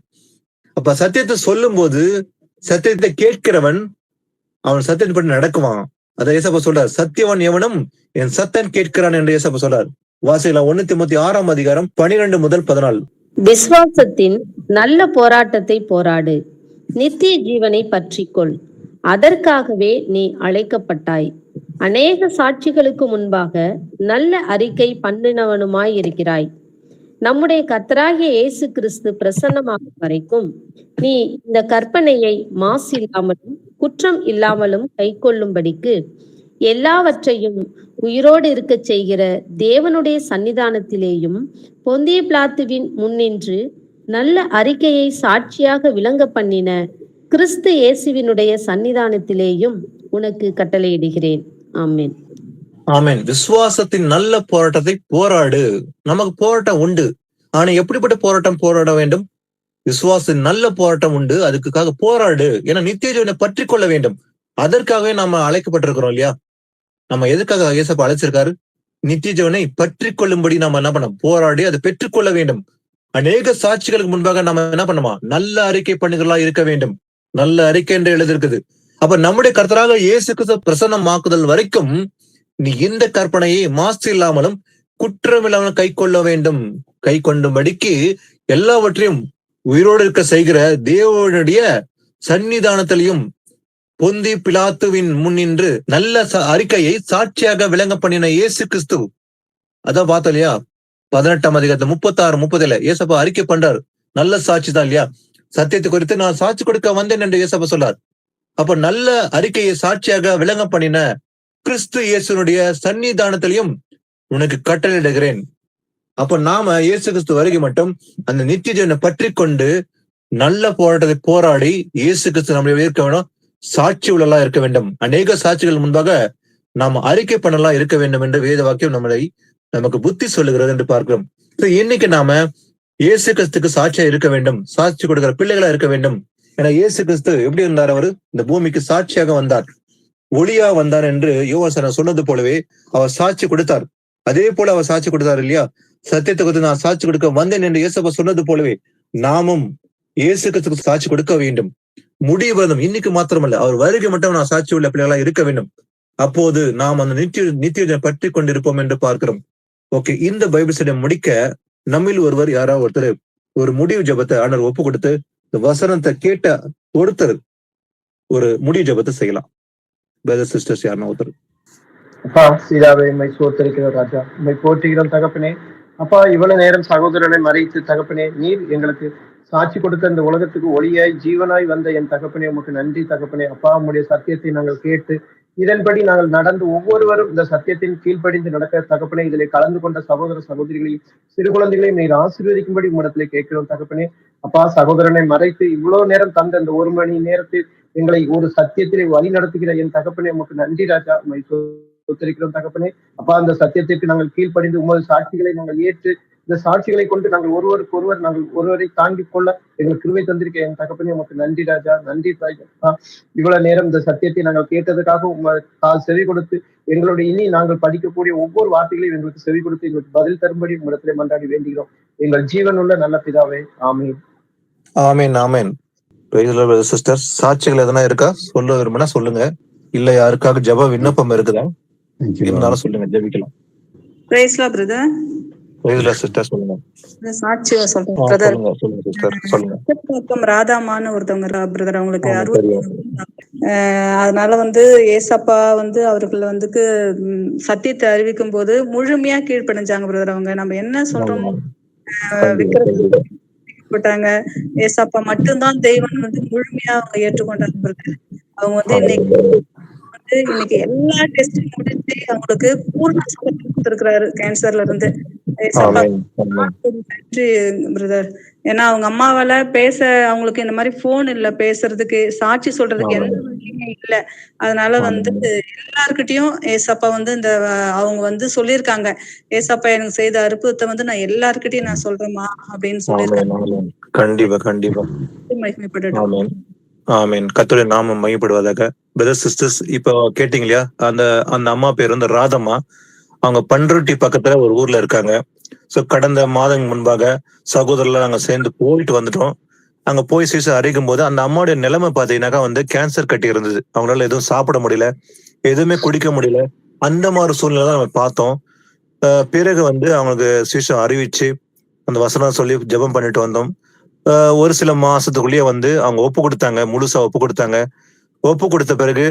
அப்ப சத்தியத்தை சொல்லும் போது சத்தியத்தை கேட்கிறவன் அவன் சத்தியத்தை பற்றி நடக்குவான். அதை இயேசப்பா சொல்றார், சத்தியவான் எவனும் என் சத்தம் கேட்கிறான் என்று இயேசப்பா சொல்றார். வாசிக்கலாம் 1 தீமோத்தேயு 6ஆம் அதிகாரம் 12 முதல் 14. விசுவாசத்தின் நல்ல போராட்டத்தை போராடு, நித்திய ஜீவனை பற்றிக்கொள், அதற்காகவே நீ அழைக்கப்பட்டாய். அநேக சாட்சிகளுக்கு முன்பாக நல்ல அறிக்கை பண்ணினவனுமாய் இருக்கிறாய். நம்முடைய கர்த்தராகிய இயேசு கிறிஸ்து பிரசன்னமாகும் வரைக்கும் நீ இந்த கற்பனையை மாசு இல்லாமலும் குற்றம் இல்லாமலும் கைக்கொள்ளும்படிக்கு எல்லாவற்றையும் உயிரோடு இருக்க செய்கிற தேவனுடைய சன்னிதானத்திலேயும் பொந்திய பிலாத்துவின் முன்னின்று நல்ல அறிக்கையை சாட்சியாக விளங்க பண்ணின கிறிஸ்து இயேசுவினுடைய சன்னிதானத்திலேயும் உனக்கு கட்டளையிடுகிறேன். ஆமென். ஆமென். விசுவாசத்தின் நல்ல போராட்டத்தை போராடு. நமக்கு போராட்டம் உண்டு. ஆனா எப்படிப்பட்ட போராட்டம் போராட வேண்டும்? விசுவாசத்தின் நல்ல போராட்டம் உண்டு. அதுக்காக போராடு. ஏன்னா நித்திய ஜீவனை பற்றி கொள்ள வேண்டும். அதற்காகவே நம்ம அழைக்கப்பட்டிருக்கிறோம் இல்லையா? நம்ம எதுக்காக இயேசப்பா அழைச்சிருக்காரு? நித்திய ஜீவனை பற்றி கொள்ளும்படி நம்ம என்ன பண்ண போராடி அதை பெற்றுக்கொள்ள வேண்டும். அநேக சாட்சிகளுக்கு முன்பாக நம்ம என்ன பண்ணுமா? நல்ல அறிக்கை பண்ணுகளா இருக்க வேண்டும். நல்ல அறிக்கை என்று எழுதிருக்குது. அப்ப நம்முடைய கர்த்தராக இயேசு கிறிஸ்து பிரசன்னமாக்குதல் வரைக்கும் நீ இந்த கற்பனையை மாசு இல்லாமலும் குற்றம் இல்லாமலும் கை கொள்ள வேண்டும். கை கொண்டும்படிக்கு எல்லாவற்றையும் உயிரோடு இருக்க செய்கிற தேவனுடைய சன்னிதானத்திலையும் பொந்தி பிலாத்துவின் முன்னின்று நல்ல அறிக்கையை சாட்சியாக விளங்க பண்ணின இயேசு கிறிஸ்து. அதான் பார்த்தோம் இல்லையா? 18ஆம் அதிகாரத்துல 36-30 இயேசப்பா அறிக்கை பண்றார். நல்ல சாட்சி தான் இல்லையா? சத்தியத்தை குறித்து நான் சாட்சி கொடுக்க வந்தேன் என்று இயேசப்பா சொல்லார். அப்ப நல்ல அறிக்கையை சாட்சியாக விளங்க பண்ணின கிறிஸ்து இயேசுனுடைய சன்னிதானத்திலையும் உனக்கு கட்டளையிடுகிறேன். அப்ப நாம இயேசு கிறிஸ்து வருகை மட்டும் அந்த நித்திய ஜீவனை பற்றி கொண்டு நல்ல போராட்டத்தை போராடி இயேசு கிறிஸ்து நம்முடைய இருக்க வேணும். சாட்சி உள்ளலா இருக்க வேண்டும். அநேக சாட்சிகள் முன்பாக நாம் அறிக்கை பண்ணலாம் இருக்க வேண்டும் என்று வேத வாக்கியம் நமக்கு புத்தி சொல்லுகிறது என்று பார்க்கிறோம். இன்னைக்கு நாம இயேசு கிறிஸ்துக்கு சாட்சியா இருக்க வேண்டும். சாட்சி கொடுக்கிற பிள்ளைகளா இருக்க வேண்டும். ஏன்னா இயேசு கிறிஸ்து எப்படி இருந்தார்? அவர் இந்த பூமிக்கு சாட்சியாக வந்தார், ஒளியா வந்தார் என்று யோவான் சொன்னது போலவே அவர் சாட்சி கொடுத்தார். அதே போல அவர் சாட்சி கொடுத்தார் இல்லையா? சத்தியத்தை கொடுத்து நான் சாட்சி கொடுக்க வந்தேன் என்று இயேசப்பா சொன்னது போலவே நாமும் இயேசு கிறிஸ்துக்கு சாட்சி கொடுக்க வேண்டும். முடிவு வரும். இன்னைக்கு மாத்திரமல்ல, அவர் வருகை மட்டும் நான் சாட்சி உள்ள பிள்ளைகளா இருக்க வேண்டும். அப்போது நாம் அந்த நித்திய பற்றி கொண்டிருப்போம் என்று பார்க்கிறோம். ஓகே, இந்த பைபிள் ஸ்டடி முடிக்க நம்மில் ஒருவர் யாராவது ஒருத்தர் ஒரு முடிவு ஜெபத்தை ஆண்டவர் ஒப்பு கொடுத்து இந்த வசனத்தை கேட்ட ஒருத்தர் ஒரு முடிவு ஜெபத்தை செய்யலாம். பிரதர் சிஸ்டர்ஸ் யாருன்னா ஒருத்தர். அப்பா சீதாவை உண்மை சோத்தரிக்கிறோம் ராஜா, உண்மை போற்றுகிறோம் தகப்பனே. அப்பா இவ்வளவு நேரம் சகோதரனை மறைத்து தகப்பனே, நீர் எங்களுக்கு சாட்சி கொடுத்த இந்த உலகத்துக்கு ஒளியாய் ஜீவனாய் வந்த என் தகப்பனே, உமக்கு நன்றி தகப்பனே. அப்பா உம்முடைய சத்தியத்தை நாங்கள் கேட்டு இதன்படி நாங்கள் நடந்து ஒவ்வொருவரும் இந்த சத்தியத்தின் கீழ்ப்படிந்து நடக்க தகப்பனே, இதிலே கலந்து கொண்ட சகோதர சகோதரிகளையும் சிறு குழந்தைகளையும் நீர் ஆசீர்வதிக்கும்படி உம்மிடத்திலே கேட்கிறோம் தகப்பனே. அப்பா சகோதரனை மறைத்து இவ்வளவு நேரம் தந்த இந்த 1 மணி நேரத்தில் எங்களை ஒரு சத்தியத்திலே வழி நடத்துகிற என் தகப்பனே, உமக்கு நன்றி ராஜா, உம்மை சோத்தரிக்கிறோம் தகப்பனே. அப்பா அந்த சத்தியத்திற்கு நாங்கள் கீழ்ப்படிந்து உமது சாட்சிகளை நாங்கள் ஏற்று இந்த சாட்சிகளை கொண்டு நாங்கள் ஒருவருக்கு ஒருவர் நாங்கள் ஒருவரை தாங்கிக் கொள்ள எங்களுக்கு கிருபை தந்திருக்க என் தகப்பனே, உமக்கு நன்றி ராஜா, நன்றி ராஜா. இவ்வளவு நேரம் இந்த சத்தியத்தை நாங்கள் கேட்டதுக்காக உங்கள் செவி கொடுத்து எங்களுடைய இனி நாங்கள் படிக்கக்கூடிய ஒவ்வொரு வார்த்தைகளையும் எங்களுக்கு செவி கொடுத்து எங்களுக்கு பதில் தரும்படி உங்களிடத்திலே மன்றாடி வேண்டுகிறோம் எங்கள் ஜீவனுள்ள நல்ல பிதாவே. ஆமீன். ஆமீன். ஆமீன். சிஸ்டர், சாட்சிகள் எதனா இருக்கா? சொல்ல விரும்பினா சொல்லுங்க. இல்ல யாருக்காக ஜெப விண்ணப்பம் இருக்குதா? இருந்தாலும் சொல்லுங்க, ஜெபிக்கலாம். Price Lord brother. சிஸ்டர் சொல்லுங்க. சாட்சி சொல்றேன் பிரதர். ராதாமான்னு ஒருத்தவங்க பிரதர், அவங்களுக்கு 60. அதனால ஏசப்பா அவர்கள் சத்தியத்தை அறிவிக்கும் போது முழுமையா கீழ்ப்படிஞ்சாங்க பிரதர். அவங்க நம்ம என்ன சொல்றோம் விட்டாங்க. ஏசப்பா மட்டும்தான் தெய்வம் முழுமையா அவங்க ஏற்றுக்கொண்டாங்க பிரதர். அவங்க இன்னைக்கு எல்லா டெஸ்டும் முடிச்சு அவங்களுக்கு பூர்ண சுகத்தை கொடுத்திருக்கிறாரு கேன்சர்ல இருந்து. ஏசப்பா ஆமென். ஆமென். நன்றி பிரதர். ஏன்னா அவங்க அம்மாவால அவங்களுக்கு இந்த மாதிரி போன் இல்ல, பேசுறதுக்கு சாட்சி சொல்றதுக்கு எந்த ஆமென். வழியுமே இல்ல. அதனால வந்து ஆமென். எல்லார்கிட்டயும் ஏசப்பா வந்து இந்த அவங்க வந்து சொல்லியிருக்காங்க, ஏசப்பா எனக்கு செய்த அற்புதத்தை வந்து நான் எல்லார்கிட்டயும் நான் சொல்றேம்மா அப்படின்னு ஆமென். சொல்லியிருக்காங்க. ஆமென். கண்டிப்பா, கண்டிப்பா. மகிமைப்படட்டும். ஆமென். ஆமென். கர்த்தருடைய நாமம் மையப்படுவதாக. பிரதர் சிஸ்டர்ஸ், இப்போ கேட்டீங்க இல்லையா, அந்த அந்த அம்மா பேர் வந்து ராதம்மா. அவங்க பண்ருட்டி பக்கத்துல ஒரு ஊர்ல இருக்காங்க. சோ கடந்த மாதம் முன்பாக சகோதரர்லாம் நாங்க சேர்ந்து போயிட்டு வந்துட்டோம். அங்க போய் சீச அறிக்கும் போது அந்த அம்மாவுடைய நிலைமை பாத்தீங்கன்னாக்கா வந்து கேன்சர் கட்டி இருந்தது. அவங்களால எதுவும் சாப்பிட முடியல, எதுவுமே குடிக்க முடியல. அந்த மாதிரி சூழ்நிலை தான் நம்ம பார்த்தோம். பிறகு வந்து அவங்களுக்கு சீசம் அறிவிச்சு அந்த வசனம் சொல்லி ஜெபம் பண்ணிட்டு வந்தோம். ஒரு சில மாசத்துக்குள்ளேயே வந்து அவங்க ஒப்பு கொடுத்தாங்க, முழுசா ஒப்பு கொடுத்தாங்க. ஒப்பு கொடுத்த பிறகு,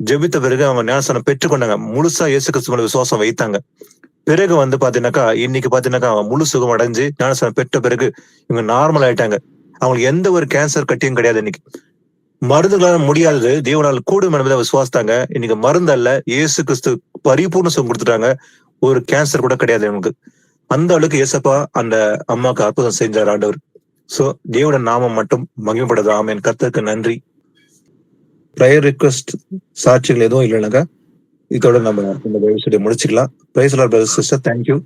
ஜெபித்த பிறகு அவங்க ஞானஸ்நானம் பெற்றுக்கொண்டாங்க. முழுசா இயேசு கிறிஸ்து மேல விசுவாசம் வைத்தாங்க. பிறகு வந்து பாத்தீங்கன்னாக்கா, இன்னைக்கு பாத்தீங்கன்னாக்கா அவங்க முழு சுகம் அடைஞ்சு ஞானஸ்நானம் பெற்ற பிறகு இவங்க நார்மல் ஆயிட்டாங்க. அவங்களுக்கு எந்த ஒரு கேன்சர் கட்டியும் கிடையாது இன்னைக்கு. மருந்துகளால முடியாதது தேவனால் கூடும் என்பதை விசுவாசித்தாங்க. இன்னைக்கு மருந்து அல்ல, இயேசு கிறிஸ்து பரிபூர்ண சுகம் கொடுத்துட்டாங்க. ஒரு கேன்சர் கூட கிடையாது இவங்களுக்கு. அந்த அளவுக்கு இயேசப்பா அந்த அம்மாவுக்கு அற்புதம் செஞ்சார் ஆண்டவர். சோ தேவனோட நாமம் மட்டும் மகிமைப்படுது. ஆமென். கர்த்தருக்கு நன்றி. ப்ரேயர் ரிக்வெஸ்ட் சாட்சிகள் எதுவும் இல்லைனாக்கா இதோட நம்ம இந்த முடிச்சுக்கலாம். Praise the Lord brother sister. Thank you.